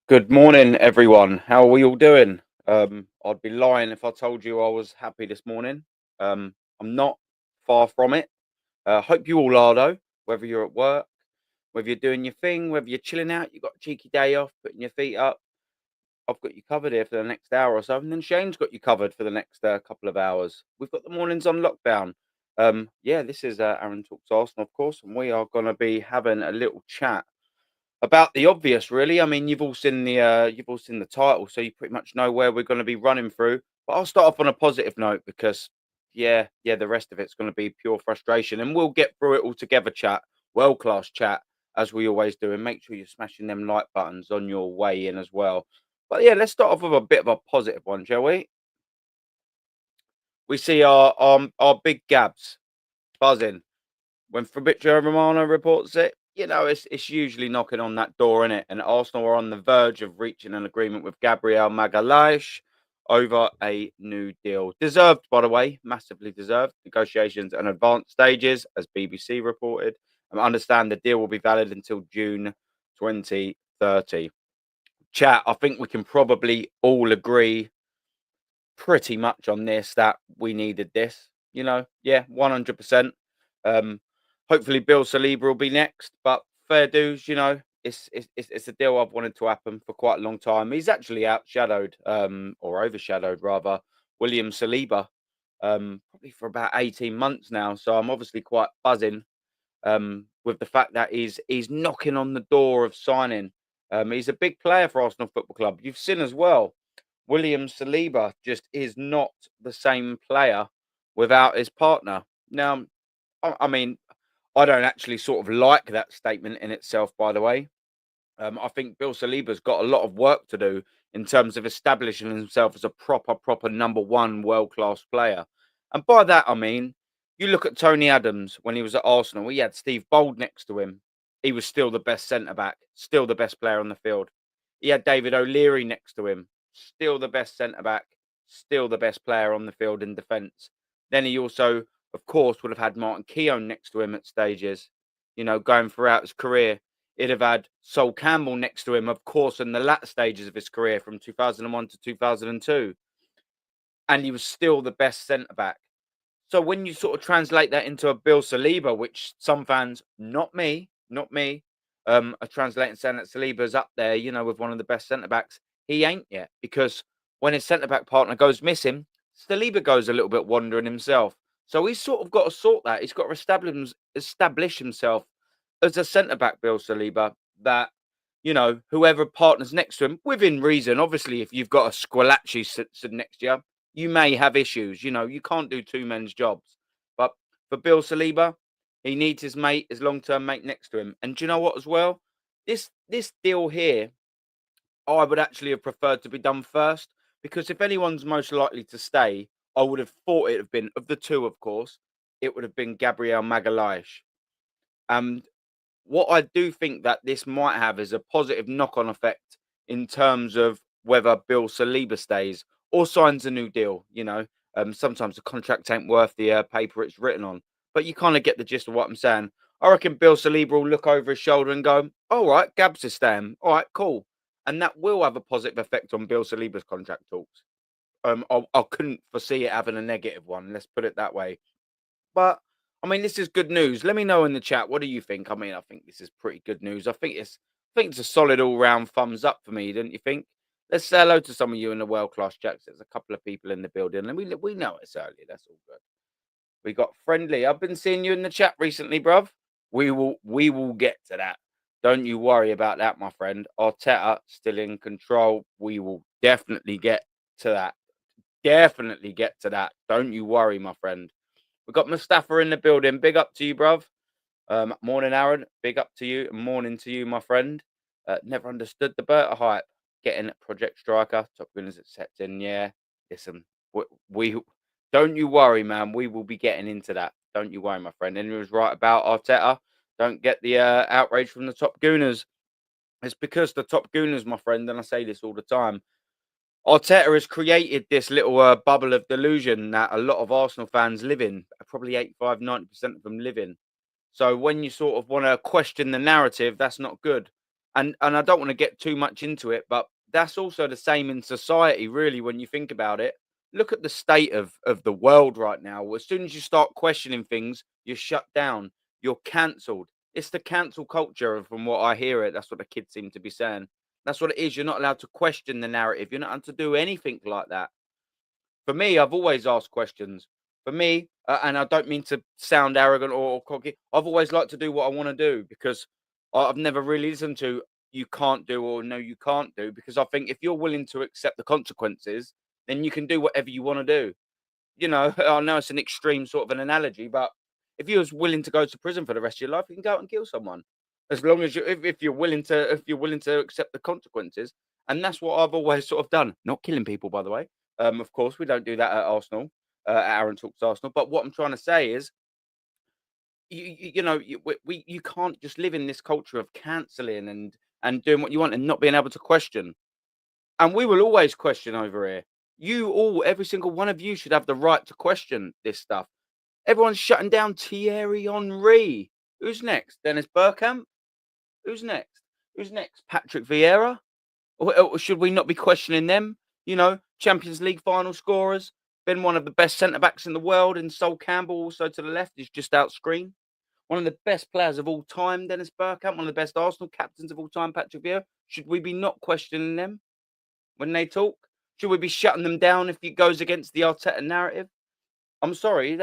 Good morning, everyone. How are we all doing? I'd be lying if I told you I was happy this morning. I'm not far from it. Hope you all are though. Whether you're at work, whether you're doing your thing, whether you're chilling out, you've got a cheeky day off, putting your feet up. I've got you covered here for the next hour or so, and then Shane's got you covered for the next couple of hours. We've got the mornings on lockdown. Yeah, this is Aaron Talks Arsenal, of course, and we are going to be having a little chat about the obvious, really. I mean, you've all seen the title, so you pretty much know where we're going to be running through. But I'll start off on a positive note because, yeah, the rest of it's going to be pure frustration, and we'll get through it all together. Chat, world class chat, as we always do, and make sure you're smashing them like buttons on your way in as well. But yeah, let's start off with a bit of a positive one, shall we? We see our big Gabs buzzing. When Fabrizio Romano reports it, it's usually knocking on that door, in it. And Arsenal are on the verge of reaching an agreement with Gabriel Magalhaes over a new deal. Deserved, by the way, massively deserved. Negotiations and advanced stages, as BBC reported. I understand the deal will be valid until June 2030. Chat, I think we can probably all agree pretty much on this that we needed this. Yeah, 100%. Um, Hopefully Bill Saliba will be next, but fair dues, it's a deal I've wanted to happen for quite a long time. He's actually outshadowed, or overshadowed rather, William Saliba, probably for about 18 months now. So I'm obviously quite buzzing with the fact that he's knocking on the door of signing. He's a big player for Arsenal Football Club. You've seen as well, William Saliba just is not the same player without his partner. Now, I mean, I don't actually sort of like that statement in itself, by the way. I think Bill Saliba's got a lot of work to do in terms of establishing himself as a proper number one world class player. And by that, I mean, you look at Tony Adams when he was at Arsenal, he had Steve Bold next to him. He was still the best centre back, still the best player on the field. He had David O'Leary next to him, still the best centre back, still the best player on the field in defence. Then he also, of course, would have had Martin Keown next to him at stages, going throughout his career. He'd have had Sol Campbell next to him, of course, in the latter stages of his career from 2001 to 2002. And he was still the best centre back. So when you sort of translate that into a Bill Saliba, which some fans, not me, are translating saying that Saliba's up there, with one of the best centre backs, he ain't yet. Because when his centre back partner goes missing, Saliba goes a little bit wandering himself. So he's sort of got to sort that. He's got to establish himself as a centre back, Bill Saliba, that, whoever partners next to him, within reason. Obviously, if you've got a Squillaci sit next to you, you may have issues. You can't do two men's jobs. But for Bill Saliba, he needs his mate, his long-term mate next to him. And do you know what as well? This deal here, I would actually have preferred to be done first, because if anyone's most likely to stay, I would have thought it have been, of the two, of course, it would have been Gabriel Magalhaes. And what I do think that this might have is a positive knock-on effect in terms of whether Bill Saliba stays or signs a new deal. Sometimes the contract ain't worth the paper it's written on, but you kind of get the gist of what I'm saying. I reckon Bill Saliba will look over his shoulder and go, "All right, Gabs is staying. All right, cool," and that will have a positive effect on Bill Saliba's contract talks. I couldn't foresee it having a negative one. Let's put it that way. But I mean, this is good news. Let me know in the chat. What do you think? I mean, I think this is pretty good news. I think it's a solid all round thumbs up for me, don't you think? Let's say hello to some of you in the world class chat. There's a couple of people in the building, and we know it's early. That's all good. We got friendly. I've been seeing you in the chat recently, bruv. We will get to that. Don't you worry about that, my friend. Arteta still in control. We will definitely get to that. Definitely get to that. Don't you worry, my friend. We've got Mustafa in the building. Big up to you, bruv. Morning, Aaron. Big up to you. Morning to you, my friend. Never understood the BERTA hype. Getting Project Striker. Top winners accepting. Yeah. Listen, we don't you worry, man. We will be getting into that. Don't you worry, my friend. And he was right about Arteta. Don't get the outrage from the top gooners. It's because the top gooners, my friend, and I say this all the time, Arteta has created this little bubble of delusion that a lot of Arsenal fans live in, probably 85-90% of them live in. So when you sort of want to question the narrative, that's not good. And I don't want to get too much into it, but that's also the same in society, really, when you think about it. Look at the state of the world right now. As soon as you start questioning things, you're shut down, you're cancelled. It's the cancel culture, from what I hear it. That's what the kids seem to be saying. That's what it is. You're not allowed to question the narrative. You're not allowed to do anything like that. For me, I've always asked questions. For me, and I don't mean to sound arrogant or cocky, I've always liked to do what I want to do, because I've never really listened to you can't do or no, you can't do, because I think if you're willing to accept the consequences, then you can do whatever you want to do. I know it's an extreme sort of an analogy, but if you was willing to go to prison for the rest of your life, you can go out and kill someone, as long as if you're willing to accept the consequences. And that's what I've always sort of done. Not killing people, by the way. Of course, we don't do that at Arsenal, at Aaron Talks Arsenal. But what I'm trying to say is, you can't just live in this culture of cancelling and doing what you want and not being able to question. And we will always question over here. Every single one of you should have the right to question this stuff. Everyone's shutting down Thierry Henry. Who's next? Dennis Bergkamp? Who's next? Who's next? Patrick Vieira? Or should we not be questioning them? Champions League final scorers, been one of the best centre backs in the world, and Sol Campbell, also to the left, is just out screen. One of the best players of all time, Dennis Bergkamp. One of the best Arsenal captains of all time, Patrick Vieira. Should we be not questioning them when they talk? Should we be shutting them down if it goes against the Arteta narrative? I'm sorry,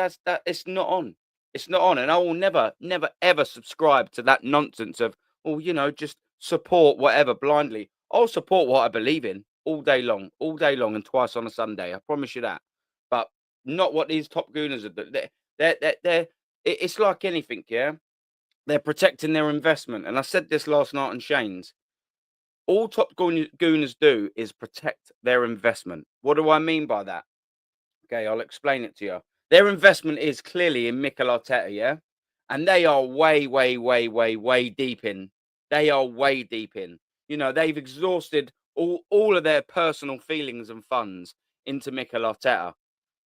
it's not on. It's not on, and I will never, never, ever subscribe to that nonsense of, just support whatever blindly. I'll support what I believe in all day long, and twice on a Sunday. I promise you that. But not what these top gooners are doing. It's like anything, yeah. They're protecting their investment, and I said this last night on Shane's. All top gooners do is protect their investment. What do I mean by that? Okay, I'll explain it to you. Their investment is clearly in Mikel Arteta, yeah? And they are way, way, way, way, way deep in. They are way deep in. They've exhausted all of their personal feelings and funds into Mikel Arteta.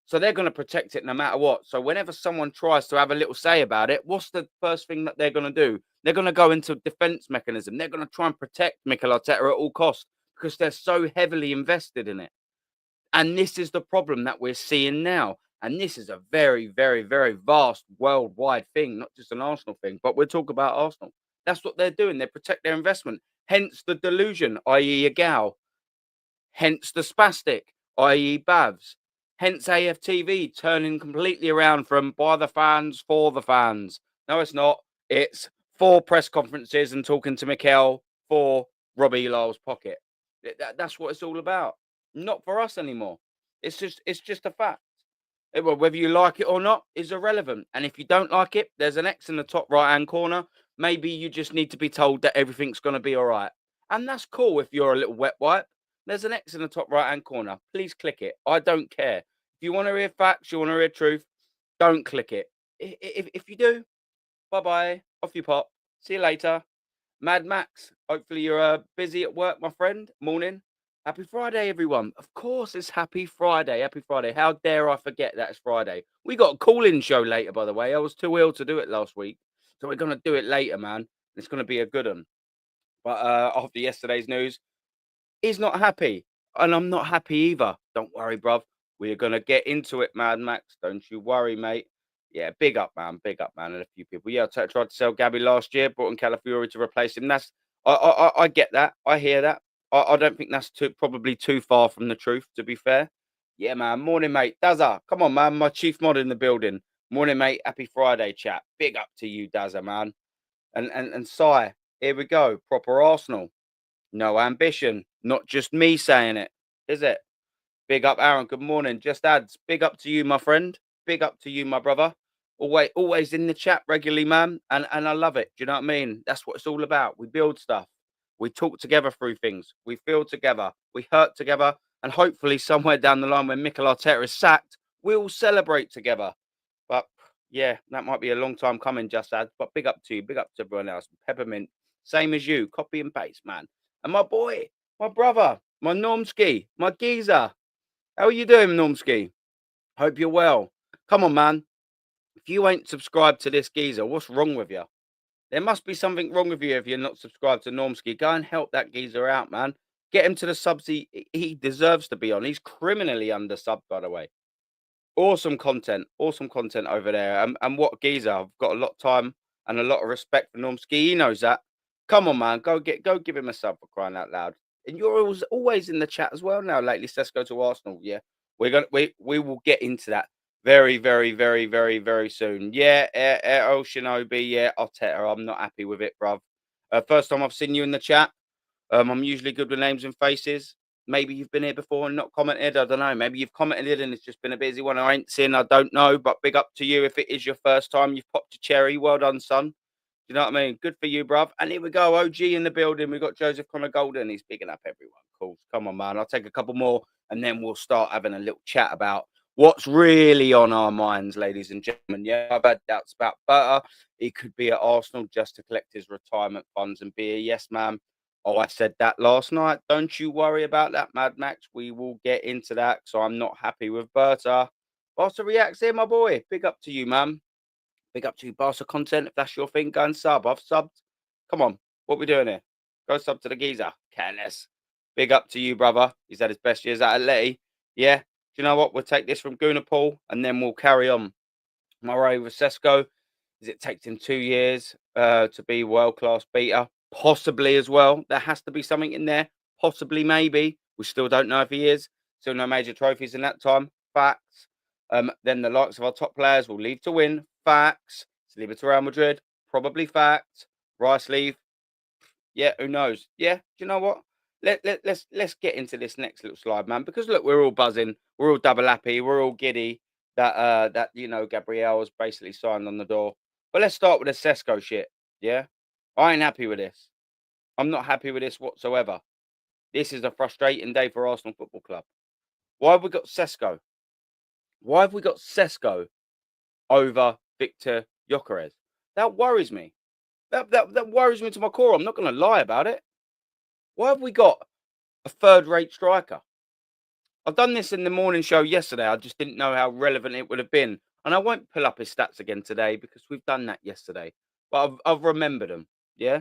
So they're going to protect it no matter what. So whenever someone tries to have a little say about it, what's the first thing that they're going to do? They're going to go into defense mechanism. They're going to try and protect Mikel Arteta at all costs, because they're so heavily invested in it. And this is the problem that we're seeing now. And this is a very, very, very vast worldwide thing, not just an Arsenal thing, but we're talking about Arsenal. That's what they're doing. They protect their investment. Hence the delusion, i.e. a gal. Hence the spastic, i.e. BAVs. Hence AFTV turning completely around from by the fans, for the fans. No, it's not. It's for press conferences and talking to Mikel for Robbie Lyle's pocket. That's what it's all about. Not for us anymore. It's just a fact. Whether you like it or not is irrelevant. And if you don't like it, there's an X in the top right-hand corner. Maybe you just need to be told that everything's going to be all right. And that's cool if you're a little wet wipe. There's an X in the top right-hand corner. Please click it. I don't care. If you want to hear facts, you want to hear truth, don't click it. If you do, bye-bye. Off you pop. See you later. Mad Max, hopefully you're busy at work, my friend. Morning. Happy Friday, everyone. Of course, it's Happy Friday. Happy Friday. How dare I forget that it's Friday? We got a call-in show later, by the way. I was too ill to do it last week. So we're going to do it later, man. It's going to be a good one. But after yesterday's news, he's not happy. And I'm not happy either. Don't worry, bruv. We're going to get into it, Mad Max. Don't you worry, mate. Yeah, big up, man. Big up, man. And a few people. Yeah, I tried to sell Gabby last year. Brought in Calafiori to replace him. I get that. I hear that. I don't think that's probably too far from the truth, to be fair. Yeah, man. Morning, mate. Dazza. Come on, man. My chief mod in the building. Morning, mate. Happy Friday, chat. Big up to you, Dazza, man. And Sai, here we go. Proper Arsenal. No ambition. Not just me saying it, is it? Big up, Aaron. Good morning. Just adds. Big up to you, my friend. Big up to you, my brother. Always in the chat regularly, man. And I love it. Do you know what I mean? That's what it's all about. We build stuff. We talk together through things. We feel together. We hurt together. And hopefully somewhere down the line when Mikel Arteta is sacked, we'll celebrate together. But yeah, that might be a long time coming, Just Adds. But big up to you. Big up to everyone else. Peppermint. Same as you. Copy and paste, man. And my boy, my brother, my Normski, my geezer. How are you doing, Normski? Hope you're well. Come on, man. If you ain't subscribed to this geezer, what's wrong with you? There must be something wrong with you if you're not subscribed to Normski. Go and help that geezer out, man. Get him to the subs he deserves to be on. He's criminally undersubbed, by the way. Awesome content over there. And what geezer? I've got a lot of time and a lot of respect for Normski. He knows that. Come on, man. Go give him a sub for crying out loud. And you're always in the chat as well now lately. Sesko to Arsenal. Yeah. We will get into that very, very, very, very, very soon. Yeah, oh Shinobi, yeah, Arteta. I'm not happy with it, bruv. First time I've seen you in the chat. I'm usually good with names and faces. Maybe you've been here before and not commented. I don't know. Maybe you've commented and it's just been a busy one. I ain't seen. I don't know. But big up to you if it is your first time. You've popped a cherry. Well done, son. You know what I mean? Good for you, bruv. And here we go. OG in the building. We've got Joseph Connor Golden. He's picking up everyone. Cool. Come on, man. I'll take a couple more and then we'll start having a little chat about what's really on our minds, ladies and gentlemen. Yeah, I've had doubts about BERTA. He could be at Arsenal just to collect his retirement funds and be a yes man. Oh, I said that last night. Don't you worry about that, Mad Max. We will get into that. So I'm not happy with BERTA. Barca reacts here, my boy. Big up to you, man. Big up to you, Barca content. If that's your thing, go and sub. I've subbed. Come on. What we doing here? Go sub to the geezer. Careless. Big up to you, brother. He's had his best years at Atleti. Yeah. Do you know what? We'll take this from Gunapol and then we'll carry on. Murray with Sesko. Is it takes him 2 years to be world-class beater? Possibly as well. There has to be something in there. Possibly, maybe. We still don't know if he is. Still no major trophies in that time. Facts. Then the likes of our top players will leave to win. Facts. Leave it to Real Madrid. Probably facts. Rice leave. Yeah, who knows? Yeah, do you know what? Let's get into this next little slide, man. Because look, we're all buzzing. We're all double happy. We're all giddy that Gabriel was basically signed on the door. But let's start with the Sesko shit. Yeah, I ain't happy with this. I'm not happy with this whatsoever. This is a frustrating day for Arsenal Football Club. Why have we got Sesko? Why have we got Sesko over Victor Gyökeres? That worries me. That worries me to my core. I'm not going to lie about it. Why have we got a third-rate striker? I've done this in the morning show yesterday. I just didn't know how relevant it would have been. And I won't pull up his stats again today because we've done that yesterday. But I've remembered them. Yeah.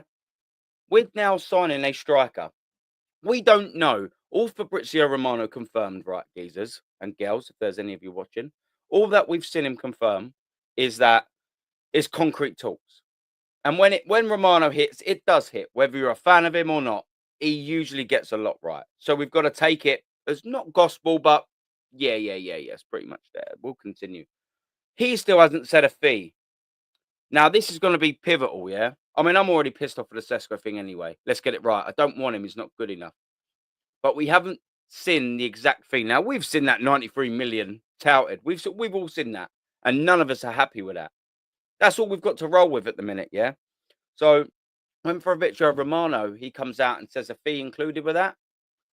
We're now signing a striker. We don't know. All Fabrizio Romano confirmed, right, geezers and girls, if there's any of you watching. All that we've seen him confirm is that it's concrete talks. And when Romano hits, it does hit, whether you're a fan of him or not. He usually gets a lot right. So we've got to take it as not gospel, but yeah, it's pretty much there. We'll continue. He still hasn't set a fee. Now, this is going to be pivotal, yeah? I mean, I'm already pissed off with the Sesko thing anyway. Let's get it right. I don't want him. He's not good enough. But we haven't seen the exact fee. Now, we've seen that 93 million touted. We've all seen that. And none of us are happy with that. That's all we've got to roll with at the minute, yeah? So when Fabrizio Romano, he comes out and says a fee included with that,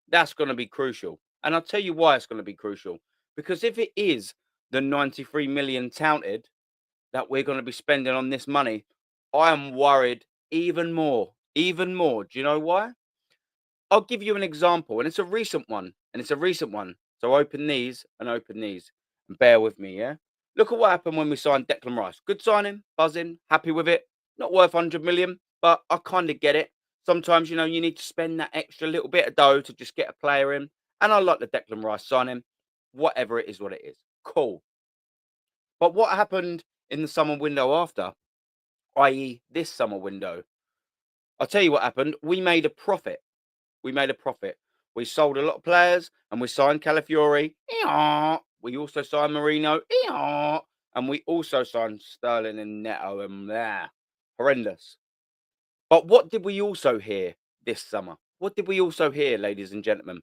that's going to be crucial. And I'll tell you why it's going to be crucial. Because if it is the 93 million touted that we're going to be spending on this money, I am worried even more. Even more. Do you know why? I'll give you an example, and it's a recent one. So open these and open these. And bear with me, yeah? Look at what happened when we signed Declan Rice. Good signing, buzzing, happy with it. Not worth 100 million, but I kind of get it. Sometimes, you need to spend that extra little bit of dough to just get a player in. And I like the Declan Rice signing. Whatever it is, what it is. Cool. But what happened in the summer window after, i.e. this summer window? I'll tell you what happened. We made a profit. We sold a lot of players and we signed Calafiori. We also signed Marino. And we also signed Sterling and Neto and there. Horrendous. But what did we also hear this summer? What did we also hear, ladies and gentlemen?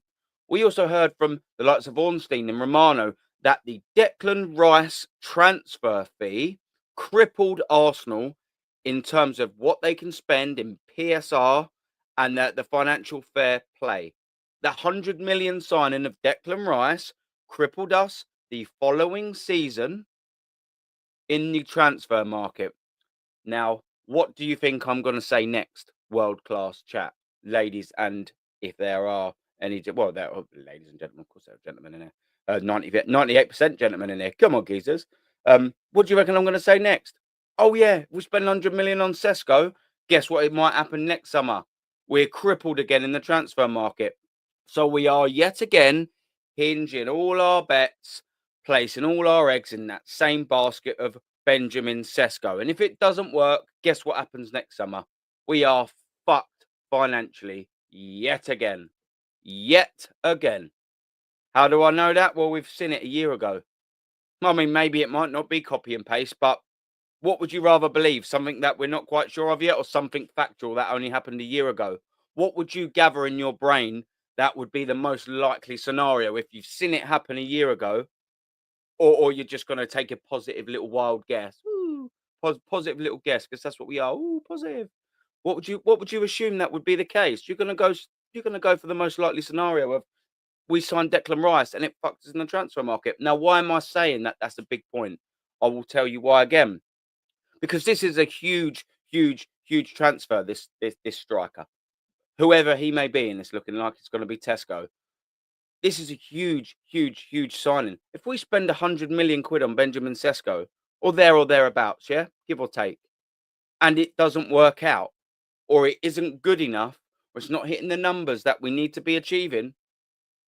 We also heard from the likes of Ornstein and Romano that the Declan Rice transfer fee crippled Arsenal in terms of what they can spend in PSR and the financial fair play. The 100 million signing of Declan Rice crippled us the following season in the transfer market. Now, what do you think I'm going to say next? World-class chat, ladies, and if there are any, well, there are ladies and gentlemen, of course there are gentlemen in there, 98% gentlemen in there. Come on, geezers. What do you reckon I'm going to say next? Oh, yeah, we spent 100 million on Sesko. Guess what? It might happen next summer. We're crippled again in the transfer market. So we are yet again hinging all our bets, placing all our eggs in that same basket of Benjamin Sesko. And if it doesn't work, guess what happens next summer? We are fucked financially yet again. Yet again. How do I know that? Well, we've seen it a year ago. I mean, maybe it might not be copy and paste, but what would you rather believe? Something that we're not quite sure of yet, or something factual that only happened a year ago? What would you gather in your brain that would be the most likely scenario if you've seen it happen a year ago, or you're just going to take a positive little wild guess? Ooh, positive little guess, because that's what we are. Ooh, positive. What would you assume that would be the case? You're gonna go for the most likely scenario of we signed Declan Rice and it fucked us in the transfer market. Now, why am I saying that? That's a big point. I will tell you why again. Because this is a huge, huge, huge transfer. This striker, whoever he may be, and it's looking like it's going to be Tesco. This is a huge, huge, huge signing. If we spend 100 million quid on Benjamin Sesko, or thereabouts, yeah, give or take, and it doesn't work out, or it isn't good enough, or it's not hitting the numbers that we need to be achieving,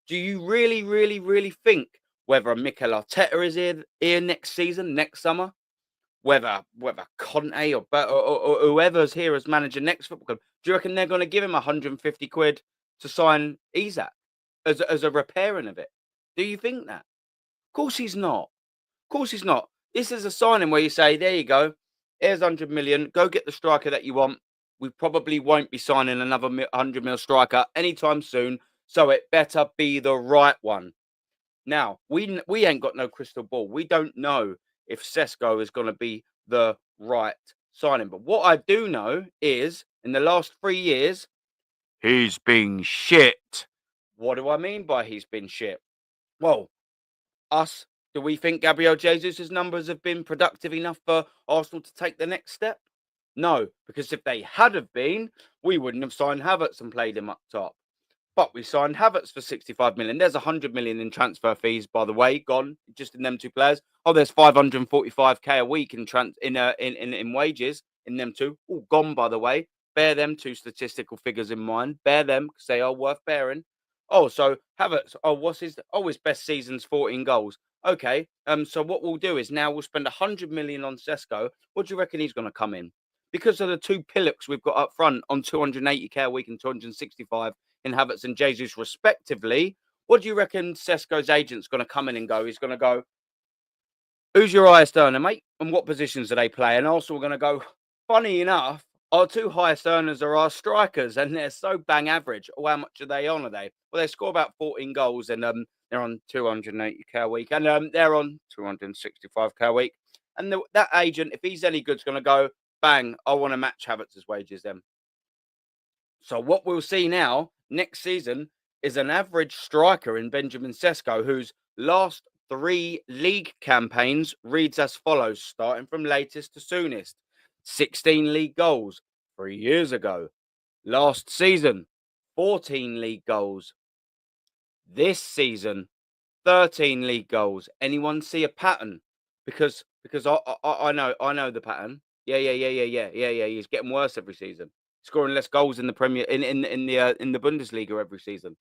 do you really, really, really think whether Mikel Arteta is here next season, next summer, whether Conte or whoever's here as manager next football club, do you reckon they're going to give him 150 quid to sign Isak as a repairing of it? Do you think that? Of course he's not. Of course he's not. This is a signing where you say, there you go, here's 100 million, go get the striker that you want. We probably won't be signing another 100 mil striker anytime soon, so it better be the right one. Now, we ain't got no crystal ball. We don't know if Sesko is going to be the right signing. But what I do know is, in the last 3 years, he's been shit. What do I mean by he's been shit? Well, do we think Gabriel Jesus' numbers have been productive enough for Arsenal to take the next step? No, because if they had have been, we wouldn't have signed Havertz and played him up top. But we signed Havertz for 65 million. There's 100 million in transfer fees, by the way, gone just in them two players. Oh, there's 545k a week in wages in them two. All gone, by the way. Bear them two statistical figures in mind. Bear them because they are worth bearing. Oh, so Havertz. Oh, his best season's 14 goals. Okay. So what we'll do is now we'll spend 100 million on Sesko. What do you reckon he's going to come in? Because of the two pillocks we've got up front on 280k a week and 265 in Havertz and Jesus, respectively, what do you reckon Sesko's agent's going to come in and go? He's going to go, who's your highest earner, mate? And what positions do they play? And also, we're going to go, funny enough, our two highest earners are our strikers, and they're so bang average. Oh, how much are they on? Well, they score about 14 goals, and they're on 280k a week, and they're on 265k a week. And that agent, if he's any good, is going to go, bang, I want to match Havertz's wages then. So what we'll see now next season is an average striker in Benjamin Sesko, whose last 3 league campaigns reads as follows, starting from latest to soonest. 16 league goals 3 years ago. Last season, 14 league goals. This season, 13 league goals. Anyone see a pattern? Because I know the pattern. Yeah. He's getting worse every season, scoring less goals in the in the Bundesliga every season.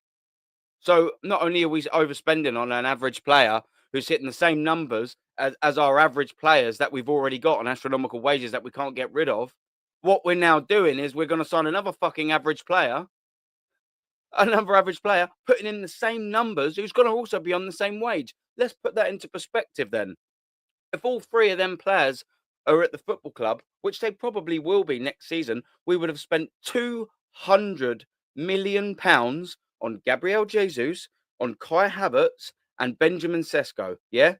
So not only are we overspending on an average player who's hitting the same numbers as our average players that we've already got on astronomical wages that we can't get rid of, what we're now doing is we're going to sign another fucking average player, putting in the same numbers, who's going to also be on the same wage. Let's put that into perspective then. If all 3 of them players are at the football club, which they probably will be next season, we would have spent 200 million pounds on Gabriel Jesus, on Kai Havertz, and Benjamin Sesko. Yeah.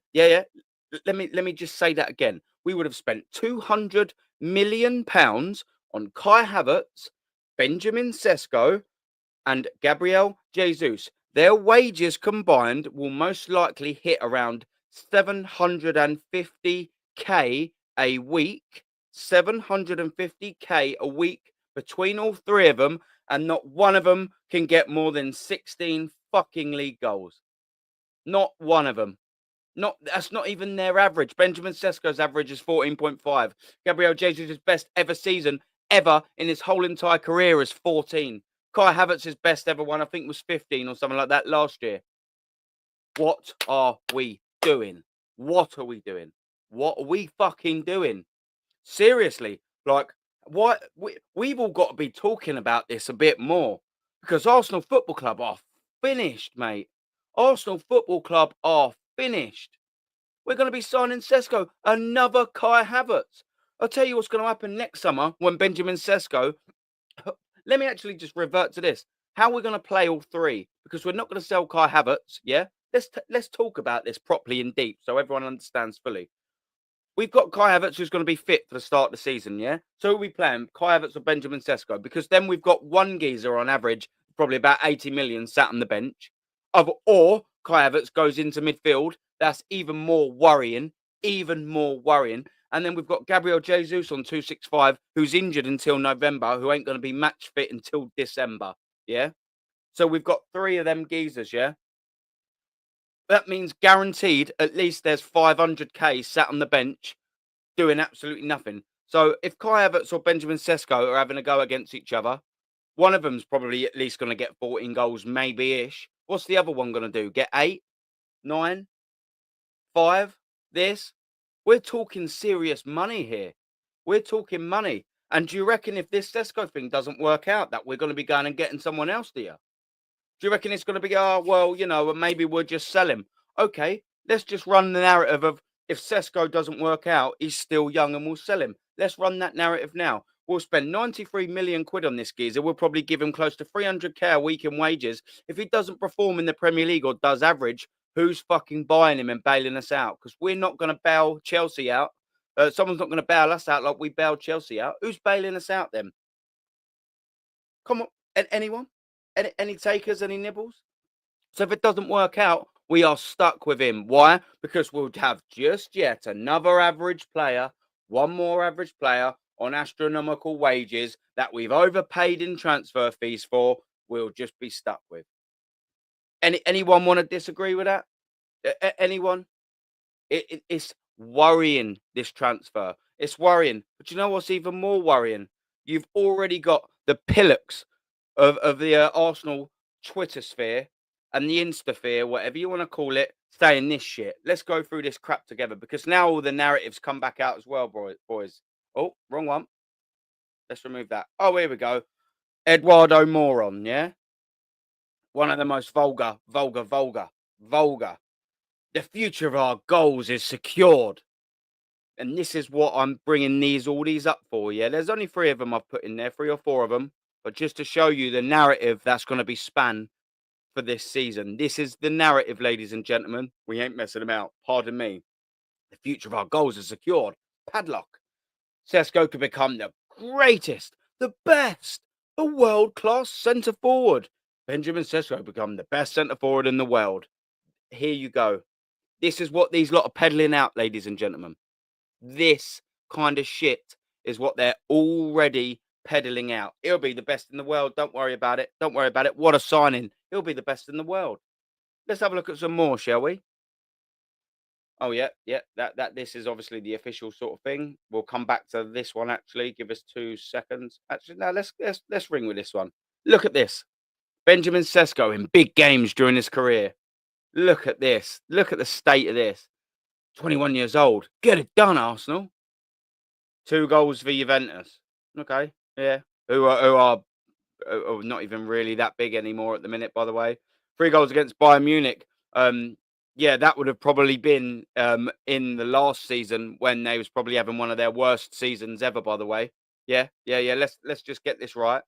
Let me just say that again. We would have spent 200 million pounds on Kai Havertz, Benjamin Sesko, and Gabriel Jesus. Their wages combined will most likely hit around 750k a week. 750k a week between all 3 of them, and not one of them can get more than 16 fucking league goals. Not one of them. That's not even their average. Benjamin Sesko's average is 14.5. Gabriel Jesus' best ever season ever in his whole entire career is 14. Kai Havertz's best ever one, I think, was 15 or something like that last year. What are we doing? What are we doing? What are we fucking doing? Seriously, like, what we've all got to be talking about this a bit more, because Arsenal Football Club are finished, mate. Arsenal Football Club are finished. We're going to be signing Sesko, another Kai Havertz. I'll tell you what's going to happen next summer when Benjamin Sesko. Let me actually just revert to this. How we're going to play all three, because we're not going to sell Kai Havertz. Yeah, let's talk about this properly and deep so everyone understands fully. We've got Kai Havertz who's going to be fit for the start of the season, yeah? So are we playing Kai Havertz or Benjamin Sesko? Because then we've got one geezer on average, probably about 80 million sat on the bench. Or Kai Havertz goes into midfield. That's even more worrying. And then we've got Gabriel Jesus on 265, who's injured until November, who ain't going to be match fit until December, yeah? So we've got three of them geezers, yeah? That means guaranteed at least there's 500k sat on the bench doing absolutely nothing. So if Kai Havertz or Benjamin Sesko are having a go against each other, one of them's probably at least going to get 14 goals, maybe-ish. What's the other one going to do? Get 8, 9, 5? This? We're talking serious money here. We're talking money. And do you reckon if this Sesko thing doesn't work out that we're going to be going and getting someone else, do you? Do you reckon it's going to be, oh, well, you know, maybe we'll just sell him? Okay, let's just run the narrative of if Sesko doesn't work out, he's still young and we'll sell him. Let's run that narrative now. We'll spend 93 million quid on this geezer. We'll probably give him close to 300k a week in wages. If he doesn't perform in the Premier League or does average, who's fucking buying him and bailing us out? Because we're not going to bail Chelsea out. Someone's not going to bail us out like we bailed Chelsea out. Who's bailing us out then? Come on, anyone? Any takers, any nibbles? So if it doesn't work out, we are stuck with him. Why? Because we'll have just yet another average player, one more average player on astronomical wages that we've overpaid in transfer fees for. We'll just be stuck with. Anyone want to disagree with that? Anyone? It's worrying, this transfer. It's worrying. But you know what's even more worrying? You've already got the pillocks of the Arsenal Twitter sphere and the Instasphere, whatever you want to call it, saying this shit. Let's go through this crap together, because now all the narratives come back out as well, boys. Oh, wrong one. Let's remove that. Oh, here we go. Eduardo Moron, yeah? One of the most vulgar. The future of our goals is secured. And this is what I'm bringing all these up for, yeah? There's only 3 of them I've put in there, 3 or 4 of them. But just to show you the narrative that's going to be spanned for this season. This is the narrative, ladies and gentlemen. We ain't messing about. Pardon me. The future of our goals is secured. Padlock. Sesko could become the greatest, the best, the world-class centre-forward. Benjamin Sesko become the best centre-forward in the world. Here you go. This is what these lot are peddling out, ladies and gentlemen. This kind of shit is what they're already peddling out. He'll be the best in the world. Don't worry about it. Don't worry about it. What a signing. He'll be the best in the world. Let's have a look at some more, shall we? Oh, yeah. This is obviously the official sort of thing. We'll come back to this one, actually. Give us 2 seconds. Actually, no, let's ring with this one. Look at this. Benjamin Sesko in big games during his career. Look at this. Look at the state of this. 21 years old. Get it done, Arsenal. 2 goals for Juventus. Okay. Yeah, who are not even really that big anymore at the minute, by the way. 3 goals against Bayern Munich. Yeah, that would have probably been in the last season when they was probably having one of their worst seasons ever, by the way. Yeah. Let's just get this right.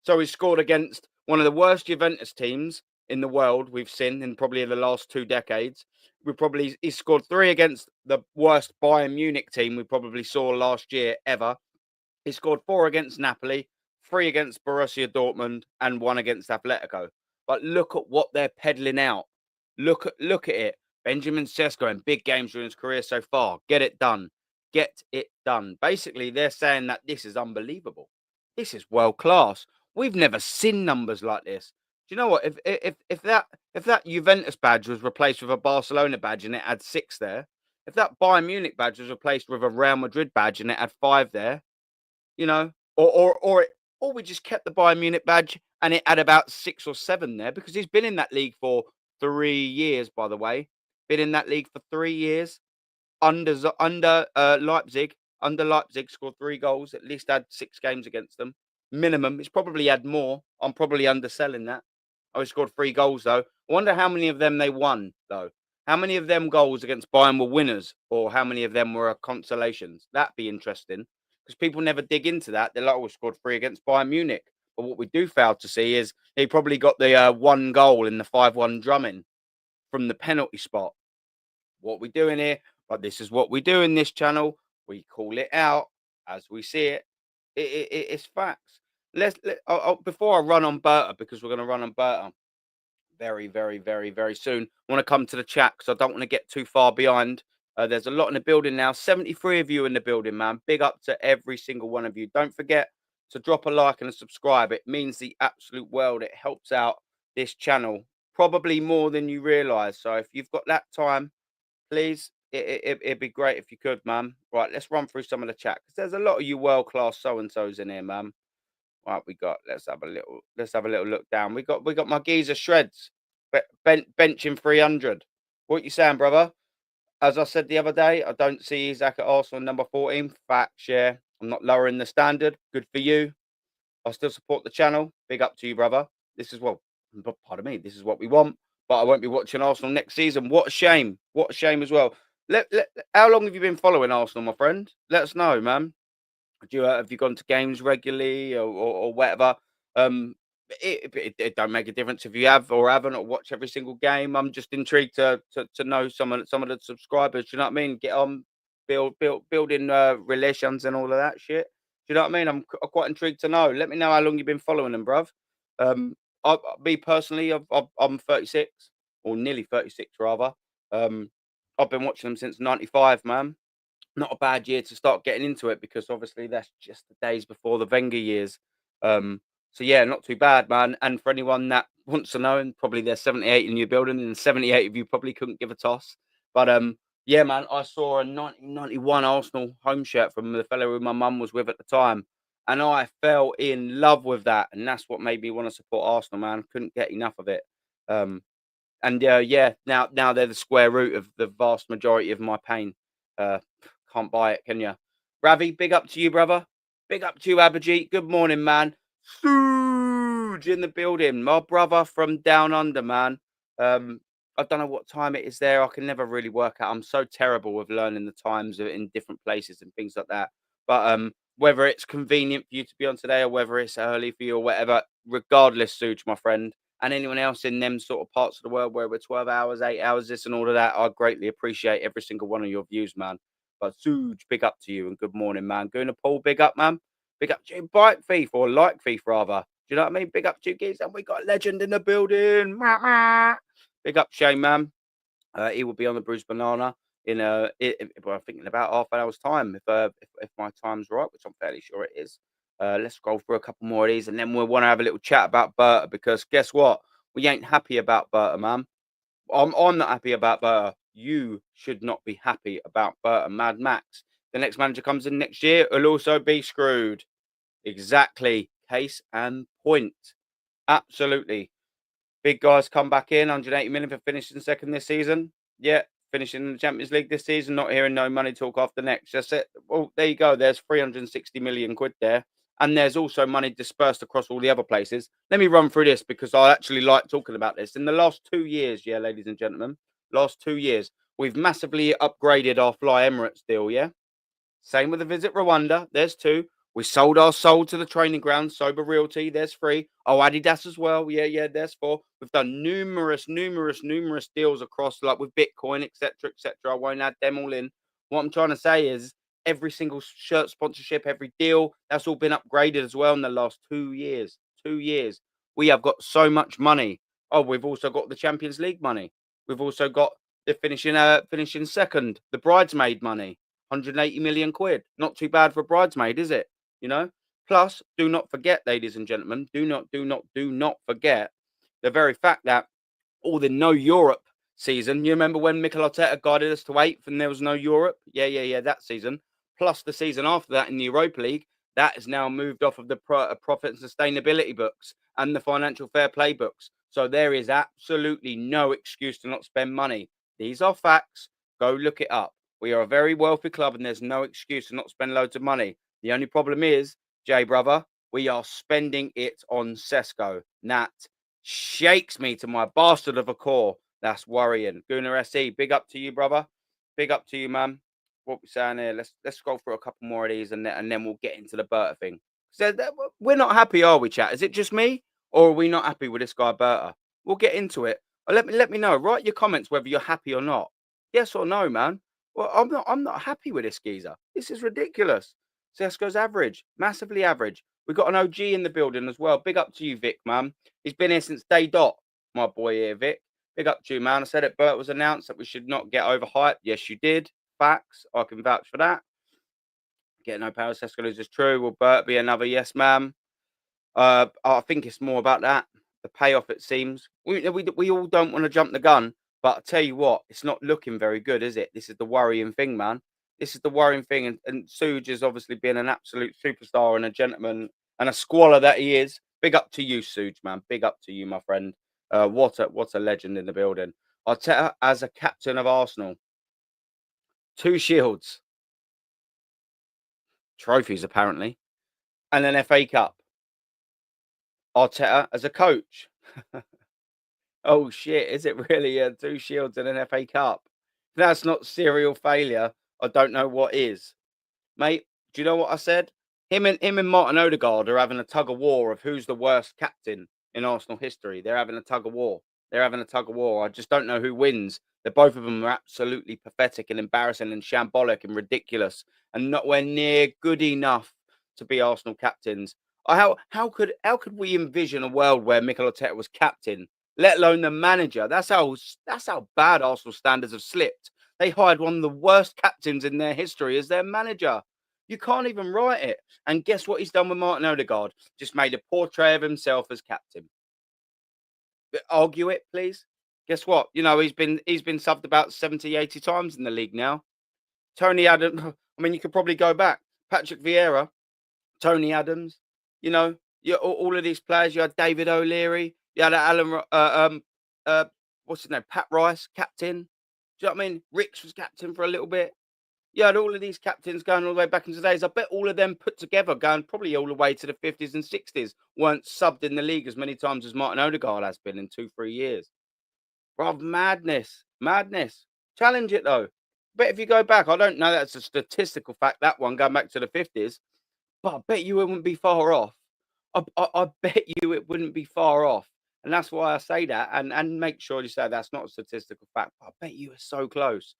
So he scored against one of the worst Juventus teams in the world we've seen in probably the last 2 decades. He scored 3 against the worst Bayern Munich team we probably saw last year ever. He scored 4 against Napoli, 3 against Borussia Dortmund, and 1 against Atletico. But look at what they're peddling out. Look at it. Benjamin Sesko in big games during his career so far. Get it done. Get it done. Basically, they're saying that this is unbelievable. This is world class. We've never seen numbers like this. Do you know what? If that Juventus badge was replaced with a Barcelona badge and it had 6 there, if that Bayern Munich badge was replaced with a Real Madrid badge and it had 5 there, you know, Or we just kept the Bayern Munich badge and it had about 6 or 7 there because he's been in that league for 3 years, by the way. Been in that league for 3 years. Under Leipzig, scored 3 goals, at least had 6 games against them. Minimum. He's probably had more. I'm probably underselling that. Oh, he scored 3 goals, though. I wonder how many of them they won, though. How many of them goals against Bayern were winners, or how many of them were consolations? That'd be interesting because people never dig into that. They're like, oh, we scored 3 against Bayern Munich. But what we do fail to see is he probably got the 1 goal in the 5-1 drumming from the penalty spot. What we doing here? But this is what we do in this channel. We call it out as we see it. It's facts. Before I run on BERTA, because we're going to run on BERTA very, very, very, very soon. I want to come to the chat because I don't want to get too far behind. There's a lot in the building now. 73 of you in the building, man. Big up to every single one of you. Don't forget to drop a like and a subscribe. It means the absolute world. It helps out this channel probably more than you realize. So if you've got that time, please, it'd be great if you could, man. Right, let's run through some of the chat because there's a lot of you world-class so-and-sos in here, man. Right, let's have a little look down. We got my geezer Shreds benching 300. What you saying, brother? As I said the other day, I don't see Isaac at Arsenal number 14. Facts, yeah. I'm not lowering the standard. Good for you. I still support the channel. Big up to you, brother. This is pardon me. This is what we want. But I won't be watching Arsenal next season. What a shame. What a shame as well. How long have you been following Arsenal, my friend? Let us know, man. Have you gone to games regularly or whatever? It don't make a difference if you have or haven't or watch every single game. I'm just intrigued to know some of the subscribers. Do you know what I mean? Get on, building relations and all of that shit. Do you know what I mean? I'm quite intrigued to know. Let me know how long you've been following them, bruv. Me personally, I'm 36 or nearly 36 rather. I've been watching them since '95, man. Not a bad year to start getting into it because obviously that's just the days before the Wenger years. So yeah, not too bad, man. And for anyone that wants to know, and probably there's 78 in your building, and 78 of you probably couldn't give a toss. But yeah, man, I saw a 1991 Arsenal home shirt from the fellow who my mum was with at the time, and I fell in love with that, and that's what made me want to support Arsenal, man. Couldn't get enough of it. And yeah, now they're the square root of the vast majority of my pain. Uh, can't buy it, can you? Ravi, big up to you, brother. Big up to you, Abhijit. Good morning, man. Huge in the building. My brother from down under, man. I don't know what time it is there. I can never really work out. I'm so terrible with learning the times in different places and things like that. But whether it's convenient for you to be on today or whether it's early for you or whatever, regardless, Suj, my friend, and anyone else in them sort of parts of the world where we're 12 hours, 8 hours, this and all of that, I greatly appreciate every single one of your views, man. But huge big up to you and good morning, man. Guna Paul, big up, man. Big up to you, Bike Thief or Like Thief, rather. Do you know what I mean? Big up to you, geez. And we got a legend in the building. Big up, Shane, man. He will be on the Bruised Banana well, I think in about half an hour's time, if my time's right, which I'm fairly sure it is. Let's scroll through a couple more of these, and then we'll want to have a little chat about BERTA because guess what? We ain't happy about BERTA, man. I'm not happy about BERTA. You should not be happy about BERTA. Mad Max. The next manager comes in next year, will also be screwed. Exactly. Case and point. Absolutely. Big guys come back in, 180 million for finishing second this season. Yeah, finishing in the Champions League this season, not hearing no money talk after next. That's it. Well, there you go. There's 360 million quid there. And there's also money dispersed across all the other places. Let me run through this because I actually like talking about this. In the last 2 years, yeah, ladies and gentlemen, last 2 years, we've massively upgraded our Fly Emirates deal, yeah? Same with the Visit Rwanda. There's 2. We sold our soul to the training ground. Sober Realty. There's 3. Oh, Adidas as well. Yeah. There's 4. We've done numerous deals across, like with Bitcoin, etc., etc. I won't add them all in. What I'm trying to say is every single shirt sponsorship, every deal, that's all been upgraded as well in the last 2 years. 2 years. We have got so much money. Oh, we've also got the Champions League money. We've also got the finishing second, the bridesmaid money. 180 million quid. Not too bad for a bridesmaid, is it? You know? Plus, do not forget, ladies and gentlemen, do not forget the very fact that all the no Europe season. You remember when Mikel Arteta guided us to 8th and there was no Europe? Yeah, that season. Plus the season after that in the Europa League, That is now moved off of the profit and sustainability books and the financial fair play books. So there is absolutely no excuse to not spend money. These are facts. Go look it up. We are a very wealthy club, and there's no excuse to not spend loads of money. The only problem is, Jay brother, we are spending it on Sesko. That shakes me to my bastard of a core. That's worrying. Gunnar SE, big up to you, brother. Big up to you, man. What we're saying here. Let's go through a couple more of these, and then we'll get into the BERTA thing. So we're not happy, are we, chat? Is it just me, or are we not happy with this guy BERTA? We'll get into it. Let me know. Write your comments whether you're happy or not. Yes or no, man. Well, I'm not happy with this geezer. This is ridiculous. Sesko's average, massively average. We've got an OG in the building as well. Big up to you, Vic, man. He's been here since day dot, my boy here, Vic. Big up to you, man. I said it, BERTA was announced that we should not get overhyped. Yes, you did. Facts. I can vouch for that. Get no power. Sesko loses true. Will BERTA be another yes, ma'am? I think it's more about that. The payoff, it seems. We all don't want to jump the gun, but I tell you what, it's not looking very good, is it? This is the worrying thing, man. This is the worrying thing. And Suge has obviously been an absolute superstar and a gentleman and a squaller that he is. Big up to you, Suge, man. Big up to you, my friend. What a legend in the building. Arteta as a captain of Arsenal. 2 shields. Trophies, apparently. And an FA Cup. Arteta as a coach. Oh, shit. Is it really 2 shields and an FA Cup? If that's not serial failure, I don't know what is. Mate, do you know what I said? Him and Martin Odegaard are having a tug of war of who's the worst captain in Arsenal history. They're having a tug of war. I just don't know who wins. Both of them are absolutely pathetic and embarrassing and shambolic and ridiculous and nowhere near good enough to be Arsenal captains. How could we envision a world where Mikel Arteta was captain, let alone the manager? That's how bad Arsenal standards have slipped. They hired one of the worst captains in their history as their manager. You can't even write it. And guess what he's done with Martin Odegaard? Just made a portrait of himself as captain. Argue it, please. Guess what? You know, he's been subbed about 70, 80 times in the league now. Tony Adams, I mean, you could probably go back. Patrick Vieira, Tony Adams, you know, all of these players. You had David O'Leary, you had Alan, what's his name? Pat Rice, captain. Do you know what I mean? Ricks was captain for a little bit. You had all of these captains going all the way back into the days. I bet all of them put together, going probably all the way to the 50s and 60s, weren't subbed in the league as many times as Martin Odegaard has been in 2-3 years. Bruv, madness. Challenge it, though. But if you go back, I don't know that's a statistical fact, that one, going back to the 50s, but I bet you it wouldn't be far off. I bet you it wouldn't be far off. And that's why I say that. And make sure you say that's not a statistical fact. But I bet you are so close.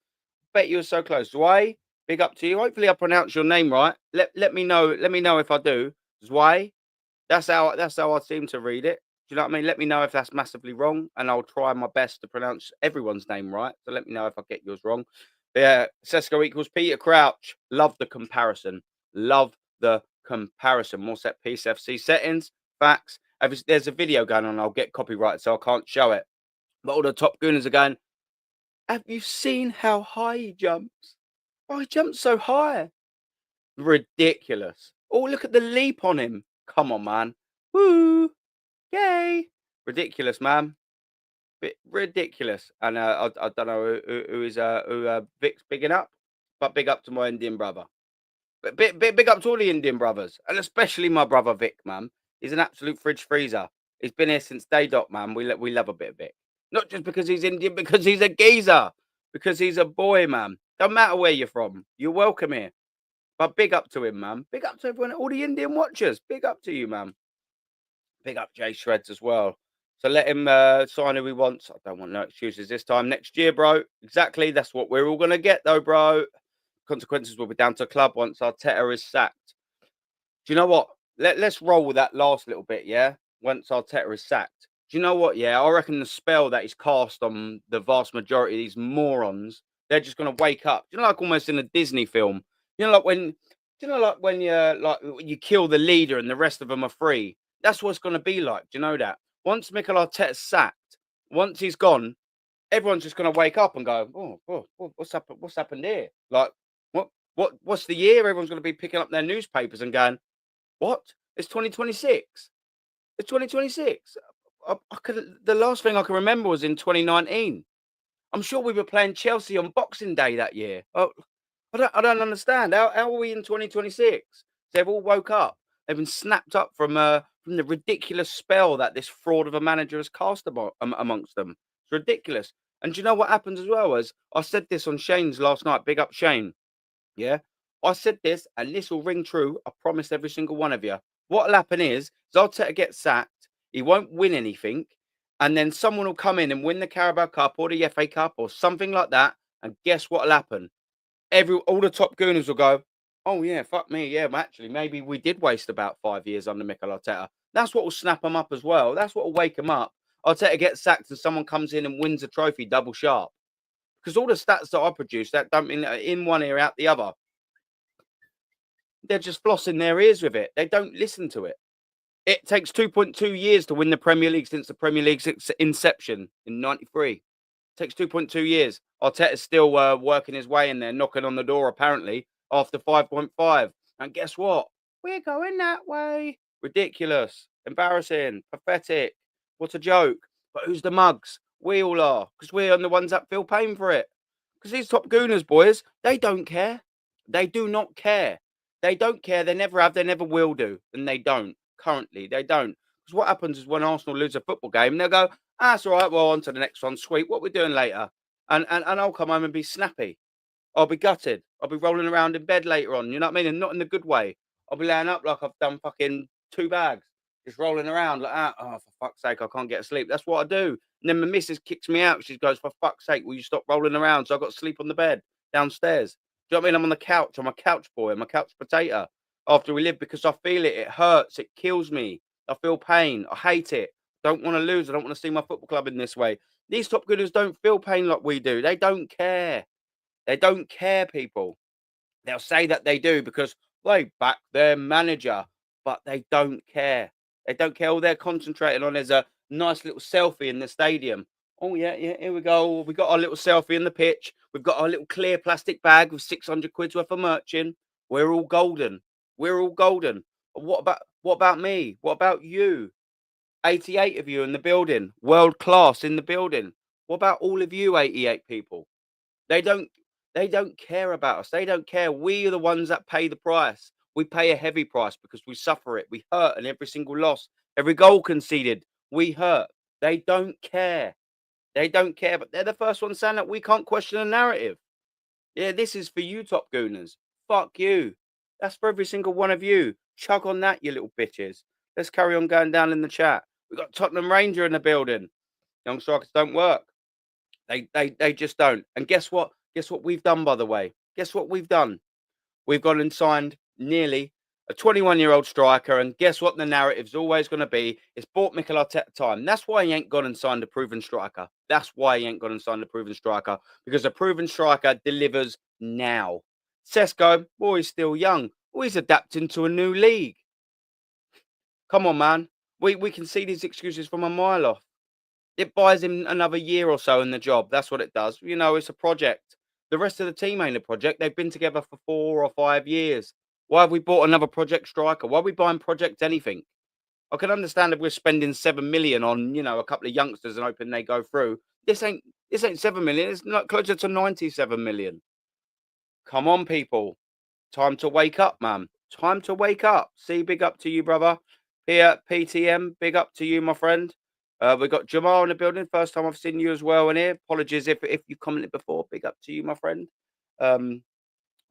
Zwei, big up to you. Hopefully I pronounce your name right. Let me know. Let me know if I do. Zwei. That's how I seem to read it. Do you know what I mean? Let me know if that's massively wrong, and I'll try my best to pronounce everyone's name right. So let me know if I get yours wrong. But yeah, Sesko equals Peter Crouch. Love the comparison. More set piece FC settings. Facts. If there's a video going on, I'll get copyright, so I can't show it. But all the top gooners are going, have you seen how high he jumps? Oh, he jumps so high. Ridiculous. Oh, look at the leap on him. Come on, man. Woo. Yay. Ridiculous, man. Bit ridiculous. And I don't know who Vic's bigging up, but big up to my Indian brother. But big up to all the Indian brothers, and especially my brother Vic, man. He's an absolute fridge freezer. He's been here since day dot, man. We love a bit of Vic. Not just because he's Indian, because he's a geezer. Because he's a boy, man. Don't matter where you're from. You're welcome here. But big up to him, man. Big up to everyone, all the Indian watchers. Big up to you, man. Big up Jay Shreds as well. So let him sign who he wants. I don't want no excuses this time. Next year, bro. Exactly. That's what we're all going to get, though, bro. Consequences will be down to club once Arteta is sacked. Do you know what? Let's roll with that last little bit, yeah? Once Arteta is sacked. Do you know what? Yeah, I reckon the spell that is cast on the vast majority of these morons, they're just going to wake up. Do you know, like almost in a Disney film? You know, like when you kill the leader and the rest of them are free. That's what it's going to be like. Do you know that? Once Mikel Arteta's sacked, once he's gone, everyone's just going to wake up and go, oh, what's happened? What's happened here? Like, what's the year? Everyone's going to be picking up their newspapers and going, What? It's 2026. It's 2026. The last thing I can remember was in 2019. I'm sure we were playing Chelsea on Boxing Day that year. Oh, I don't understand. How are we in 2026? They've all woke up. They've been snapped up from the ridiculous spell that this fraud of a manager has cast amongst them. It's ridiculous. And do you know what happens as well? As I said this on Shane's last night. Big up Shane. Yeah, I said this, and this will ring true. I promise every single one of you. What'll happen is Arteta gets sacked. He won't win anything, and then someone will come in and win the Carabao Cup or the FA Cup or something like that. And guess what'll happen? All the top gooners will go, "Oh yeah, fuck me, yeah. Actually, maybe we did waste about 5 years under Mikel Arteta." That's what will snap them up as well. That's what will wake them up. Arteta gets sacked, and someone comes in and wins a trophy double sharp. Because all the stats that I produce, that don't mean that in one ear out the other. They're just flossing their ears with it. They don't listen to it. It takes 2.2 years to win the Premier League since the Premier League's inception in '93. Takes 2.2 years. Arteta's still working his way in there, knocking on the door, apparently, after 5.5. And guess what? We're going that way. Ridiculous. Embarrassing. Pathetic. What a joke. But who's the mugs? We all are, because we're the ones that feel pain for it. Because these top gooners, boys, they don't care. They do not care. They don't care. They never have. They never will do. And they don't. Currently, they don't. Because what happens is when Arsenal lose a football game, they'll go, "Ah, that's all right. Well, on to the next one. Sweet. What we're doing later?" And I'll come home and be snappy. I'll be gutted. I'll be rolling around in bed later on. You know what I mean? And not in the good way. I'll be laying up like I've done fucking 2 bags, just rolling around like that. Oh, for fuck's sake, I can't get to sleep. That's what I do. And then my missus kicks me out. She goes, "For fuck's sake, will you stop rolling around?" So I've got to sleep on the bed downstairs. Do you know what I mean? I'm on the couch. I'm a couch boy. I'm a couch potato. After we live, because I feel it. It hurts. It kills me. I feel pain. I hate it. Don't want to lose. I don't want to see my football club in this way. These top gooders don't feel pain like we do. They don't care. They don't care, people. They'll say that they do because they back their manager, but they don't care. They don't care. All they're concentrating on is a nice little selfie in the stadium. Oh, yeah, yeah, here we go. We got our little selfie in the pitch. We've got our little clear plastic bag with 600 quid's worth of merch in. We're all golden. We're all golden. But what about me? What about you? 88 of you in the building, world class in the building. What about all of you 88 people? They don't they don't care about us. They don't care. We are the ones that pay the price. We pay a heavy price because we suffer it. We hurt in every single loss, every goal conceded. We hurt. They don't care. They don't care. But they're the first ones saying that we can't question the narrative. Yeah, this is for you, top gooners. Fuck you. That's for every single one of you. Chug on that, you little bitches. Let's carry on going down in the chat. We've got Tottenham Ranger in the building. Young strikers don't work. They just don't. And guess what? Guess what we've done, by the way? Guess what we've done? We've gone and signed nearly a 21-year-old striker. And guess what the narrative's always going to be? It's bought Mikel Arteta time. That's why he ain't gone and signed a proven striker. That's why he ain't gone and signed a proven striker. Because a proven striker delivers now. Sesko, boy, he's still young. Well, he's adapting to a new league. Come on, man. We can see these excuses from a mile off. It buys him another year or so in the job. That's what it does. You know, it's a project. The rest of the team ain't a project. They've been together for 4 or 5 years. Why have we bought another project striker? Why are we buying project anything? I can understand if we're spending 7 million on, a couple of youngsters and hoping they go through. This ain't 7 million. It's not closer to 97 million. Come on, people. Time to wake up, man. Time to wake up. See, big up to you, brother. Here, PTM, big up to you, my friend. We've got Jamal in the building. First time I've seen you as well in here. Apologies if you commented before. Big up to you, my friend.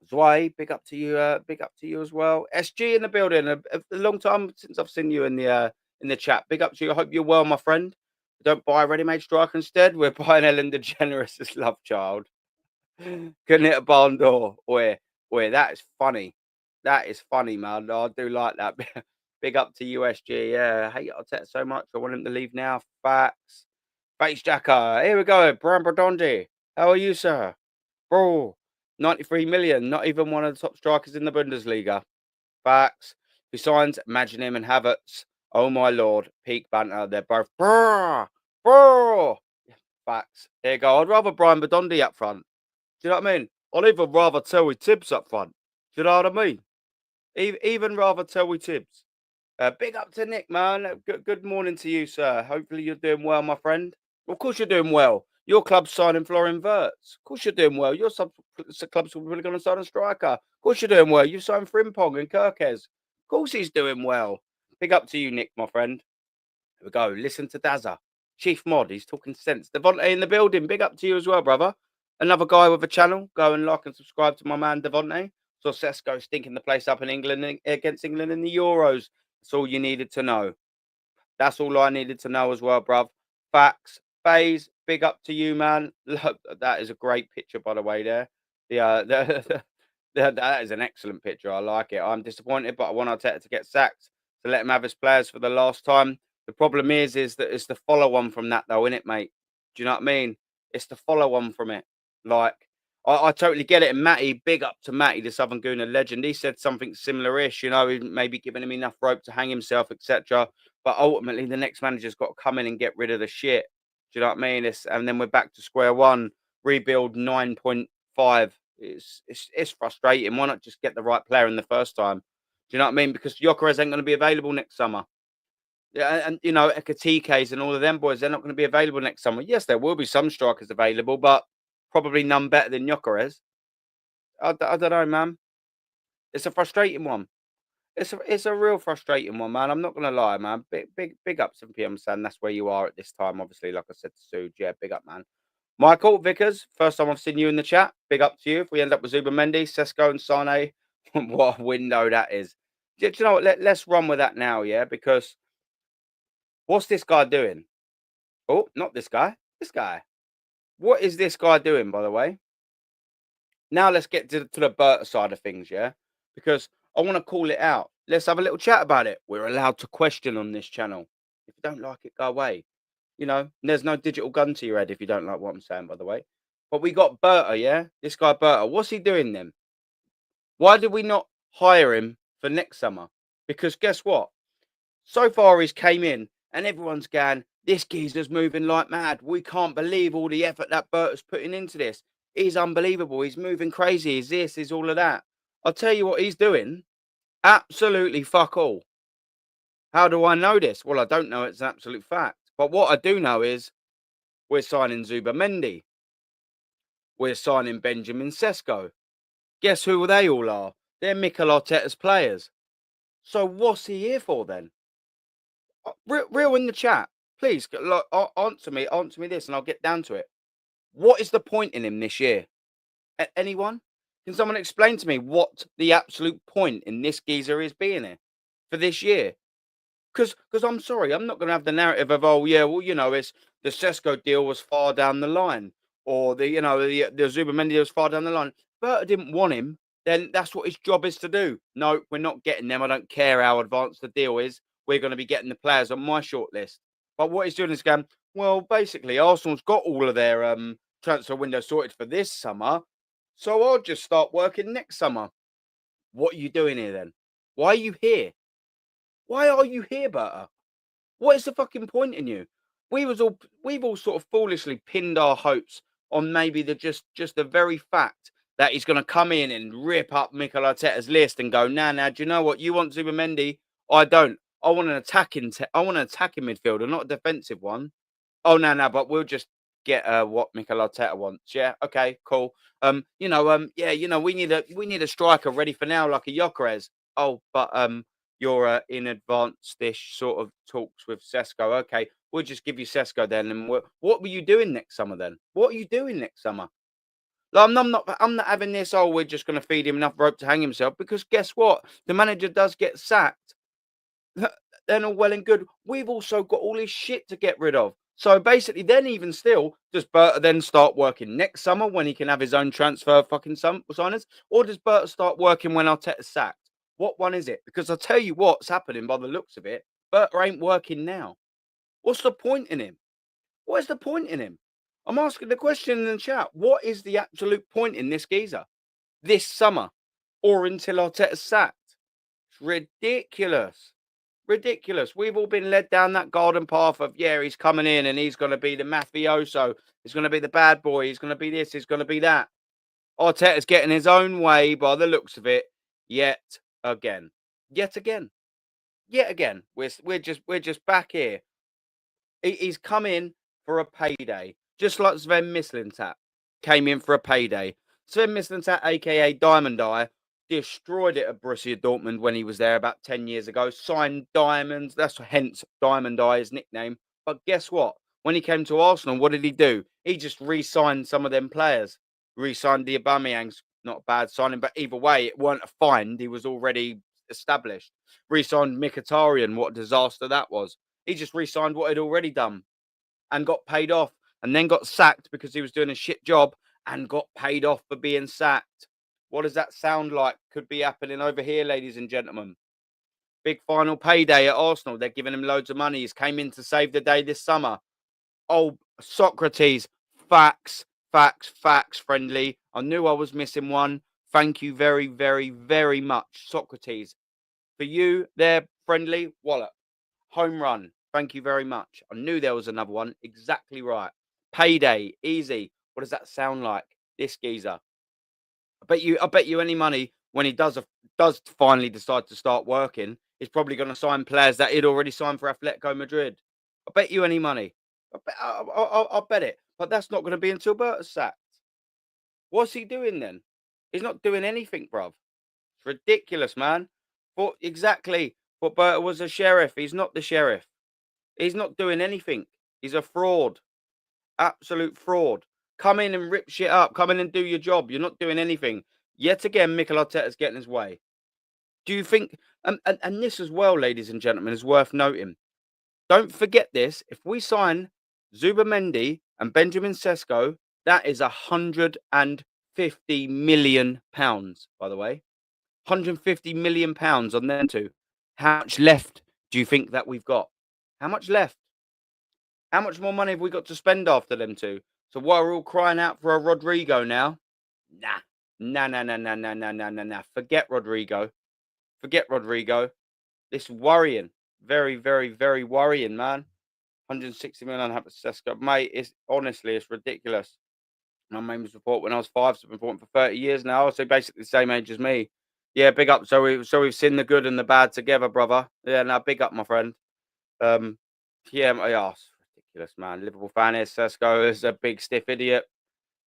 Zwei, big up to you. Big up to you as well. SG in the building. A long time since I've seen you in the chat. Big up to you. I hope you're well, my friend. Don't buy a ready-made striker instead. We're buying Ellen DeGeneres' love child. Couldn't hit a barn door. Oi, that is funny. That is funny, man. I do like that. Big up to USG. Yeah, I hate Arteta so much. I want him to leave now. Facts. Face Jacker. Here we go. Brian Bradondi. How are you, sir? Bro, 93 million. Not even one of the top strikers in the Bundesliga. Facts. Who signs? Imagine him and Havertz. Oh, my Lord. Peak banter. They're both. Brr. Facts. Here you go. I'd rather Brian Bradondi up front. Do you know what I mean? I'd even rather Terry Tibbs up front. Do you know what I mean? Even rather Terry Tibbs. Big up to Nick, man. Good morning to you, sir. Hopefully you're doing well, my friend. Of course you're doing well. Your club's signing Florian Wirtz. Of course you're doing well. Club's probably going to sign a striker. Of course you're doing well. You've signed Frimpong and Kirkes. Of course he's doing well. Big up to you, Nick, my friend. Here we go. Listen to Dazza. Chief Mod, he's talking sense. Devontae in the building. Big up to you as well, brother. Another guy with a channel. Go and like and subscribe to my man Devontae. So Sesko stinking the place up in England against England in the Euros. That's all you needed to know. That's all I needed to know as well, bruv. Facts. FaZe, big up to you, man. Look, that is a great picture, by the way, there. That is an excellent picture. I like it. I'm disappointed, but I want Arteta to get sacked to let him have his players for the last time. The problem is that it's the follow-on from that, though, innit, mate? Do you know what I mean? It's the follow-on from it. Like, I totally get it. And Matty, big up to Matty, the Southern Gooner legend. He said something similar-ish, you know, maybe giving him enough rope to hang himself, etc. But ultimately, the next manager's got to come in and get rid of the shit. Do you know what I mean? And then we're back to square one. Rebuild 9.5. It's frustrating. Why not just get the right player in the first time? Do you know what I mean? Because Gyökeres ain't going to be available next summer. Yeah, and you know, Ekatike's and all of them boys, they're not going to be available next summer. Yes, there will be some strikers available, but probably none better than Gyökeres. I don't know, man. It's a frustrating one. It's a real frustrating one, man. I'm not gonna lie, man. Big ups and PM San. That's where you are at this time, obviously. Like I said to Suj, yeah, big up, man. Michael Vickers, first time I've seen you in the chat. Big up to you. If we end up with Zubimendi, Sesko, and Sane, what a window that is. Do you know what? Let's run with that now, yeah. Because what's this guy doing? Oh, not this guy. This guy. What is this guy doing, by the way? Now let's get to the BERTA side of things, yeah? Because I want to call it out. Let's have a little chat about it. We're allowed to question on this channel. If you don't like it, go away. You know, there's no digital gun to your head if you don't like what I'm saying, by the way. But we got BERTA, yeah? This guy BERTA. What's he doing then? Why did we not hire him for next summer? Because guess what? So far he's came in and everyone's going, this geezer's moving like mad. We can't believe all the effort that BERTA's putting into this. He's unbelievable. He's moving crazy. He's this, he's all of that. I'll tell you what he's doing. Absolutely fuck all. How do I know this? Well, I don't know. It's an absolute fact. But what I do know is we're signing Zubimendi. We're signing Benjamin Sesko. Guess who they all are? They're Mikel Arteta's players. So what's he here for then? Real in the chat. Please, look, answer me this and I'll get down to it. What is the point in him this year? Anyone? Can someone explain to me what the absolute point in this geezer is being here for this year? Because I'm sorry, I'm not going to have the narrative of, oh, yeah, well, you know, it's the Sesko deal was far down the line or the Zubimendi was far down the line. Berta didn't want him. Then that's what his job is to do. No, we're not getting them. I don't care how advanced the deal is. We're going to be getting the players on my shortlist. But what he's doing is going, well, basically, Arsenal's got all of their transfer window sorted for this summer. So I'll just start working next summer. What are you doing here then? Why are you here? Why are you here, Berta? What is the fucking point in you? We've all sort of foolishly pinned our hopes on maybe just the very fact that he's going to come in and rip up Mikel Arteta's list and go, nah, do you know what? You want Zubimendi? I don't. I want an attacking midfielder, not a defensive one. Oh, no, but we'll just get what Mikel Arteta wants. Yeah, okay, cool. We need a striker ready for now, like a Gyökeres. Oh, but you're in advanced-ish sort of talks with Sesko. Okay, we'll just give you Sesko then. And what were you doing next summer then? What are you doing next summer? Like, I'm not having this. Oh, we're just going to feed him enough rope to hang himself. Because guess what? The manager does get sacked. Then all well and good. We've also got all his shit to get rid of. So basically, then even still, does Berta then start working next summer when he can have his own transfer fucking signers? Or does Berta start working when Arteta's sacked? What one is it? Because I'll tell you what's happening by the looks of it. Berta ain't working now. What's the point in him? What is the point in him? I'm asking the question in the chat. What is the absolute point in this geezer? This summer? Or until Arteta's sacked? It's ridiculous. Ridiculous. We've all been led down that garden path of, yeah, he's coming in and he's going to be the mafioso. He's going to be the bad boy. He's going to be this. He's going to be that. Arteta's getting his own way by the looks of it. Yet again. Yet again. Yet again. We're just back here. He's come in for a payday, just like Sven Mislintat came in for a payday. Sven Mislintat, aka Diamond Eye, destroyed it at Borussia Dortmund when he was there about 10 years ago. Signed diamonds. That's hence Diamond Eye, his nickname. But guess what? When he came to Arsenal, what did he do? He just re-signed some of them players. Re-signed the Aubameyangs. Not a bad signing, but either way, it weren't a find. He was already established. Re-signed Mkhitaryan. What a disaster that was. He just re-signed what he'd already done and got paid off, and then got sacked because he was doing a shit job and got paid off for being sacked. What does that sound like? Could be happening over here, ladies and gentlemen. Big final payday at Arsenal. They're giving him loads of money. He's came in to save the day this summer. Oh, Socrates, facts, facts, facts, friendly. I knew I was missing one. Thank you very, very, very much, Socrates. For you there, friendly, Wallop. Home run. Thank you very much. I knew there was another one. Exactly right. Payday. Easy. What does that sound like? This geezer. I bet you any money when he does finally decide to start working, he's probably going to sign players that he'd already signed for Atletico Madrid. I bet you any money. I'll bet it. But that's not going to be until Berta's sacked. What's he doing then? He's not doing anything, bruv. It's ridiculous, man. Exactly. But Berta was a sheriff. He's not the sheriff. He's not doing anything. He's a fraud. Absolute fraud. Come in and rip shit up. Come in and do your job. You're not doing anything. Yet again, Mikel Arteta's getting his way. Do you think, and this as well, ladies and gentlemen, is worth noting. Don't forget this. If we sign Zubimendi and Benjamin Sesko, that is £150 million, by the way. £150 million on them two. How much left do you think that we've got? How much left? How much more money have we got to spend after them two? So why we're all crying out for a Rodrigo now? Nah. Nah. Forget Rodrigo. Forget Rodrigo. This worrying. Very, very, very worrying, man. 160 million happen to Sesko. Mate, it's ridiculous. My mate was report when I was 5, so I've been reporting for 30 years now. So basically the same age as me. Yeah, big up. So we've seen the good and the bad together, brother. Yeah, now big up, my friend. Yeah, it's ridiculous, man. Liverpool fan is Sesko is a big stiff idiot.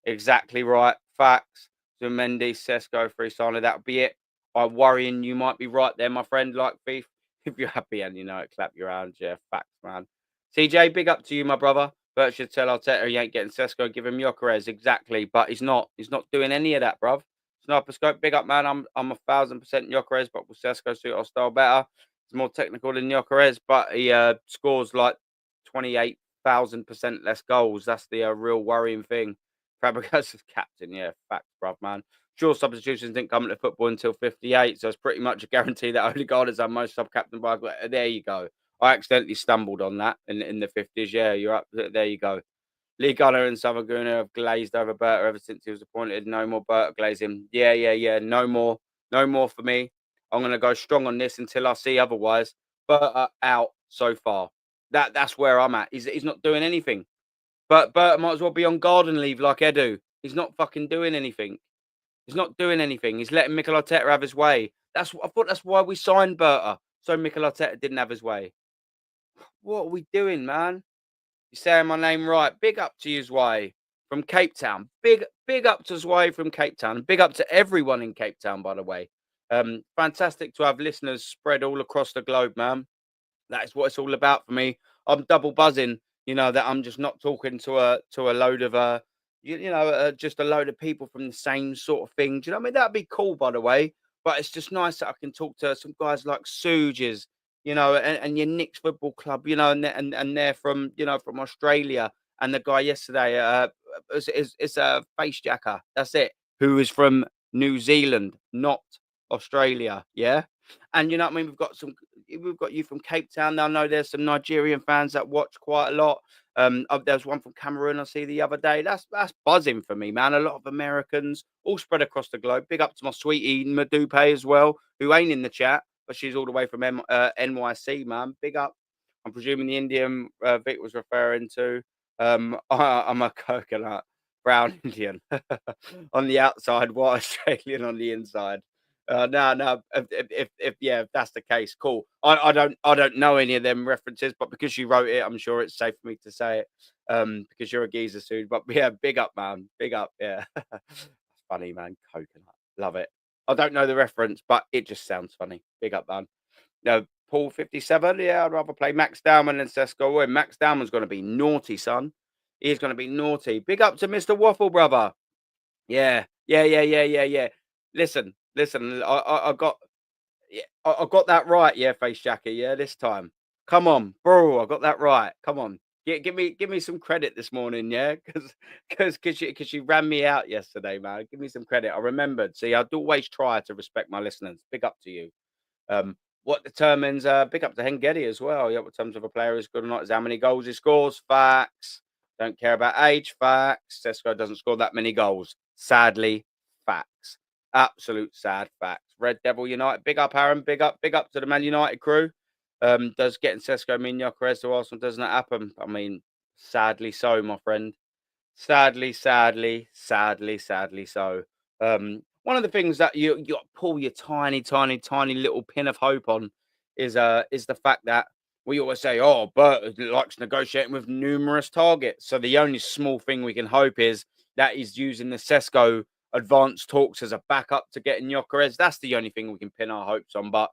Exactly right. Facts. So Mendy, Sesko, free signer. That'll be it. I'm worrying you might be right there, my friend. Like Thief. If you're happy and you know it, clap your hands. Yeah, facts, man. CJ, big up to you, my brother. Bert should tell Arteta he ain't getting Sesko. Give him Gyökeres. Exactly, but he's not. He's not doing any of that, bruv. Sniper scope, big up, man. I'm 1,000% Gyökeres, but with Sesko suit our style better. He's more technical than Gyökeres, but he scores like 28,000% less goals. That's the real worrying thing. Fabregas is captain, yeah, facts, bruv, man. Sure, substitutions didn't come into football until 58, so it's pretty much a guarantee that Odegaard is our most sub-captain by. There you go. I accidentally stumbled on that in the 50s. Yeah, you're up. There you go. Lee Gunner and Savaguna have glazed over Berta ever since he was appointed. No more Berta glazing. Yeah. No more. No more for me. I'm going to go strong on this until I see otherwise. Berta out so far. That's where I'm at. He's not doing anything. But Berta might as well be on garden leave like Edu. He's not fucking doing anything. He's not doing anything. He's letting Mikel Arteta have his way. I thought that's why we signed Berta. So Mikel Arteta didn't have his way. What are we doing, man? You're saying my name right. Big up to you, Zwei from Cape Town. Big up to Zwei from Cape Town. Big up to everyone in Cape Town, by the way. Fantastic to have listeners spread all across the globe, man. That is what it's all about for me. I'm double buzzing, that I'm just not talking to a load of just a load of people from the same sort of thing. Do you know what I mean? That'd be cool, by the way. But it's just nice that I can talk to some guys like Suges, and your Knicks Football Club, and they're from, from Australia. And the guy yesterday is a face jacker. That's it. Who is from New Zealand, not Australia. Yeah. And you know what I mean? We've got you from Cape Town. I know there's some Nigerian fans that watch quite a lot. There's one from Cameroon I see the other day. That's buzzing for me, man. A lot of Americans all spread across the globe. Big up to my sweetie Madupe as well, who ain't in the chat, but she's all the way from NYC, man. Big up. I'm presuming the Indian Vic was referring to. I'm a coconut brown Indian on the outside, white Australian on the inside. No, no. If that's the case, cool. I don't know any of them references, but because you wrote it, I'm sure it's safe for me to say it. Because you're a geezer soon. But yeah, big up, man. Big up. Yeah, that's funny, man. Coconut, love it. I don't know the reference, but it just sounds funny. Big up, man. No, Paul 57. Yeah, I'd rather play Max Dowman than Sesko. Well, Max Dowman's going to be naughty, son. He's going to be naughty. Big up to Mr. Waffle, brother. Yeah, yeah. Listen. I got, yeah, I got that right. Yeah, Face Jacker. Yeah, this time. Come on, bro. I got that right. Come on. Give me some credit this morning. Yeah, because you ran me out yesterday, man. Give me some credit. I remembered. See, I'd always try to respect my listeners. Big up to you. What determines big up to Hengedi as well. Yeah, what determines if a player is good or not is how many goals he scores. Facts. Don't care about age. Facts. Sesko doesn't score that many goals. Sadly, facts. Absolute sad facts. Red Devil United. Big up, Aaron. Big up to the Man United crew. Does getting Sesko mean Gyökeres to Arsenal doesn't happen? I mean, sadly so, my friend. Sadly so. One of the things that you pull your tiny little pin of hope on is the fact that we always say, "Oh, Bert likes negotiating with numerous targets." So the only small thing we can hope is that he's using the Sesko advanced talks as a backup to getting Gyökeres. That's the only thing we can pin our hopes on. But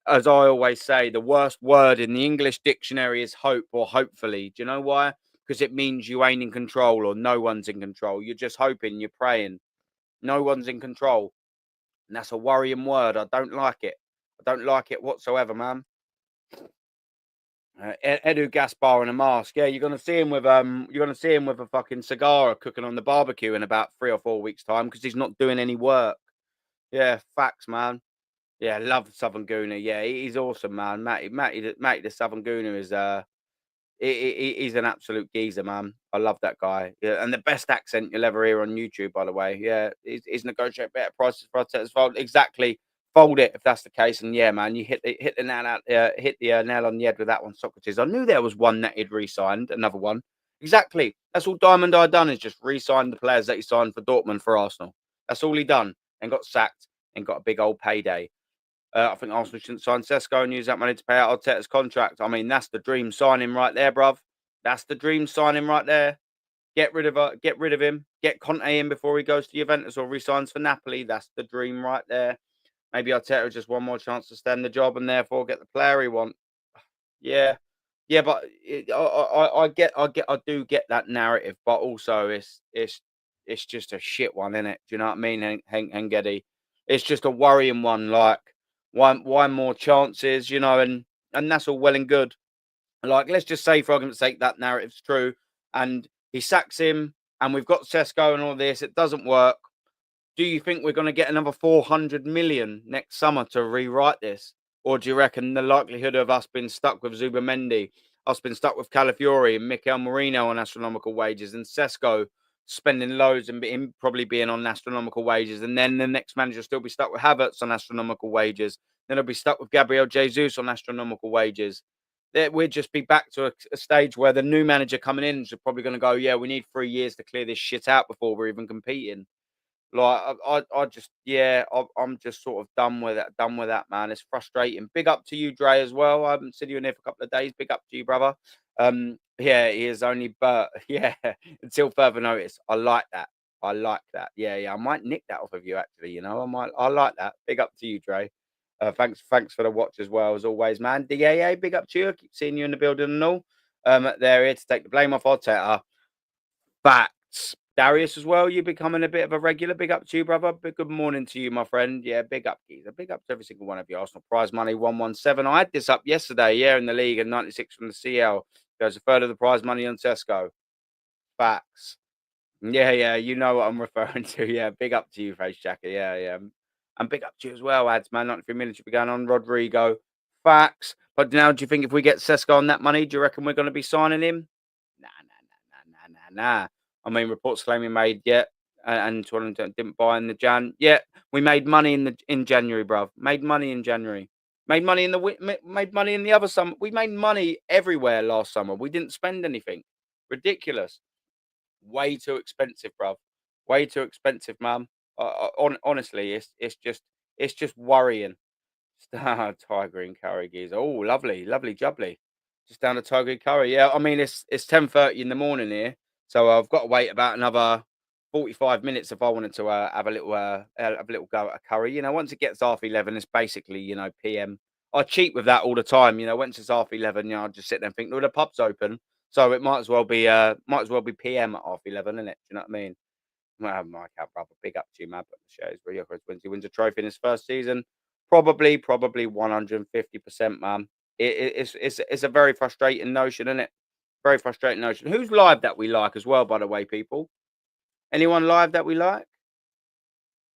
as I always say, the worst word in the English dictionary is hope or hopefully. Do you know why? Because it means you ain't in control or no one's in control. You're just hoping, you're praying. No one's in control. And that's a worrying word. I don't like it. I don't like it whatsoever, man. Edu Gaspar in a mask. Yeah, you're gonna see him with a fucking cigar cooking on the barbecue in about 3 or 4 weeks' time because he's not doing any work. Yeah, facts, man. Yeah, love Southern Gooner. Yeah, he's awesome, man. Matty the Southern Gooner is he's an absolute geezer, man. I love that guy. Yeah, and the best accent you'll ever hear on YouTube, by the way. Yeah, he's negotiate better prices for Arteta's fold. Exactly, fold it if that's the case. And yeah, man, you hit the nail out, hit the nail on the head with that one, Socrates. I knew there was one that he'd re-signed, another one. Exactly. That's all Diamond Eye done is just re-signed the players that he signed for Dortmund for Arsenal. That's all he done, and got sacked and got a big old payday. I think Arsenal shouldn't sign Sesko and use that money to pay out Arteta's contract. I mean, that's the dream signing right there, bruv. That's the dream signing right there. Get rid of him. Get Conte in before he goes to Juventus or resigns for Napoli. That's the dream right there. Maybe Arteta just one more chance to stand the job and therefore get the player he wants. Yeah, yeah, but I do get that narrative, but also it's just a shit one, isn't it? Do you know what I mean, Hengedi? It's just a worrying one. Like, why more chances? You know, and that's all well and good. Like, let's just say, for argument's sake, that narrative's true, and he sacks him, and we've got Sesko and all this. It doesn't work. Do you think we're going to get another 400 million next summer to rewrite this? Or do you reckon the likelihood of us being stuck with Zubamendi, us being stuck with Calafiori and Mikel Marino on astronomical wages and Sesko spending loads and probably being on astronomical wages, and then the next manager will still be stuck with Havertz on astronomical wages, then he'll be stuck with Gabriel Jesus on astronomical wages. We'd just be back to a stage where the new manager coming in is probably going to go, yeah, we need 3 years to clear this shit out before we're even competing. Like, I just, yeah, I'm just sort of done with that, man. It's frustrating. Big up to you, Dre, as well. I haven't seen you in here for a couple of days. Big up to you, brother. Yeah, he is only Bert. Yeah, until further notice. I like that. I like that. Yeah. I might nick that off of you, actually. You know, I like that. Big up to you, Dre. Thanks for the watch as well, as always, man. DAA, big up to you. I keep seeing you in the building and all. They're here to take the blame off Arteta. Facts. Darius as well, you becoming a bit of a regular. Big up to you, brother. Good morning to you, my friend. Yeah, big up, geezer. Big up to every single one of you. Arsenal prize money 117. I had this up yesterday, yeah, in the league, and 96 from the CL. Goes a third of the prize money on Sesko. Facts. Yeah, you know what I'm referring to. Yeah, big up to you, Face Jacker. Yeah. And big up to you as well, ads, man. 93 minutes should be going on. Rodrigo. Facts. But now, do you think if we get Sesko on that money, do you reckon we're going to be signing him? Nah. I mean, reports claim we made and Tottenham didn't buy in the Jan. Yeah, we made money in January, bruv. Made money in January. Made money in the other summer. We made money everywhere last summer. We didn't spend anything. Ridiculous. Way too expensive, bruv. Way too expensive, man. Honestly, it's just It's just worrying. Tiger and curry geezer. Oh, lovely, lovely jubbly. Just down to Tiger and curry. Yeah, I mean it's 10:30 in the morning here, so I've got to wait about another 45 minutes if I wanted to have a little go at a curry. You know, once it gets half 11, it's basically, you know, PM. I cheat with that all the time. You know, once it's half 11, you know, I just sit there and think, no, the pub's open, so it might as well be PM at half 11, isn't it? Do you know what I mean? Well, my cat brother, big up to you, man. But the shows where he wins a trophy in his first season. Probably 150%, man. It's a very frustrating notion, isn't it? Very frustrating notion. Who's live that we like as well, by the way, people? Anyone live that we like?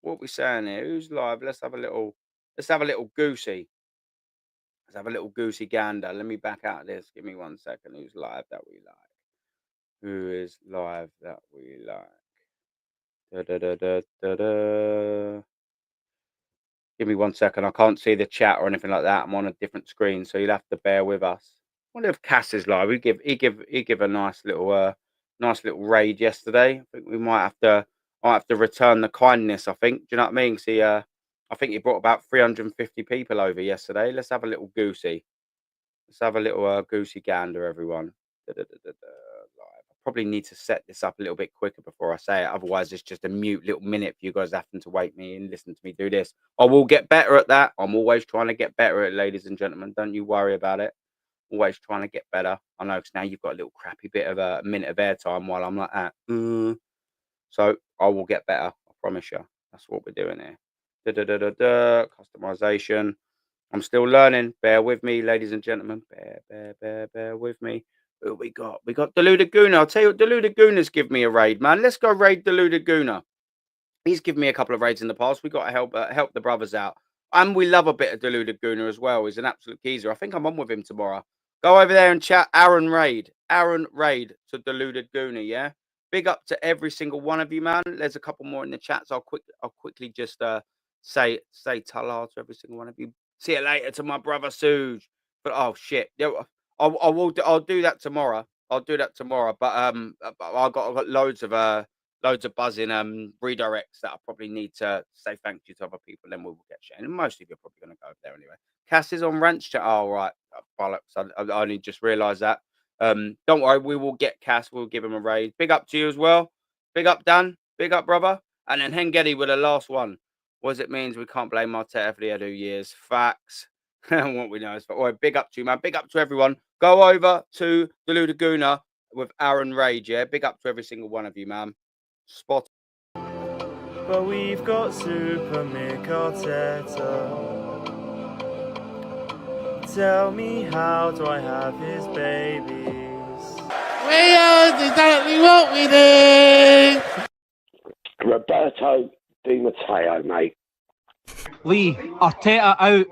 What are we saying here? Who's live? Let's have a little goosey. Let's have a little goosey gander. Let me back out of this. Give me 1 second. Who's live that we like? Who is live that we like? Da, da, da, da, da, da. Give me 1 second. I can't see the chat or anything like that. I'm on a different screen, so you'll have to bear with us. I wonder if Cass is live. He give a nice little raid yesterday. I think we might have to return the kindness. I think. Do you know what I mean? See, I think he brought about 350 people over yesterday. Let's have a little goosey. Let's have a little goosey gander, everyone. Da, da, da, da, da. Probably need to set this up a little bit quicker before I say it. Otherwise, it's just a mute little minute for you guys having to wait me and listen to me do this. I will get better at that. I'm always trying to get better at it, ladies and gentlemen. Don't you worry about it. Always trying to get better. I know because now you've got a little crappy bit of a minute of airtime while I'm like that. So I will get better. I promise you. That's what we're doing here. Customization. I'm still learning. Bear with me, ladies and gentlemen. Bear with me. Who we got? We got Deludaguna. I'll tell you what, Deludaguna's give me a raid, man. Let's go raid Deludaguna. He's given me a couple of raids in the past. We got to help the brothers out. And we love a bit of Deludaguna as well. He's an absolute geezer. I think I'm on with him tomorrow. Go over there and chat Aaron Raid. Aaron Raid to Deludaguna, yeah? Big up to every single one of you, man. There's a couple more in the chat, so I'll quickly just say ta-la to every single one of you. See you later to my brother Suge. But oh shit. I'll do that tomorrow. I'll do that tomorrow. But I've got loads of buzzing redirects that I probably need to say thank you to other people. Then we will get shared. And most of you are probably going to go over there anyway. Cass is on ranch chat. Oh right, bollocks. I only just realised that. Don't worry, we will get Cass. We'll give him a raid. Big up to you as well. Big up Dan. Big up brother. And then Hengedi with the last one. What does it means we can't blame Arteta for the Edu years? Facts. What we know is, but big up to you, man. Big up to everyone. Go over to the Ludaguna with Aaron Rage, yeah. Big up to every single one of you, man. Spot. But we've got Super Mick Arteta. Tell me, how do I have his babies? We are exactly what we do. Roberto Di Matteo, mate. Lee, Arteta out.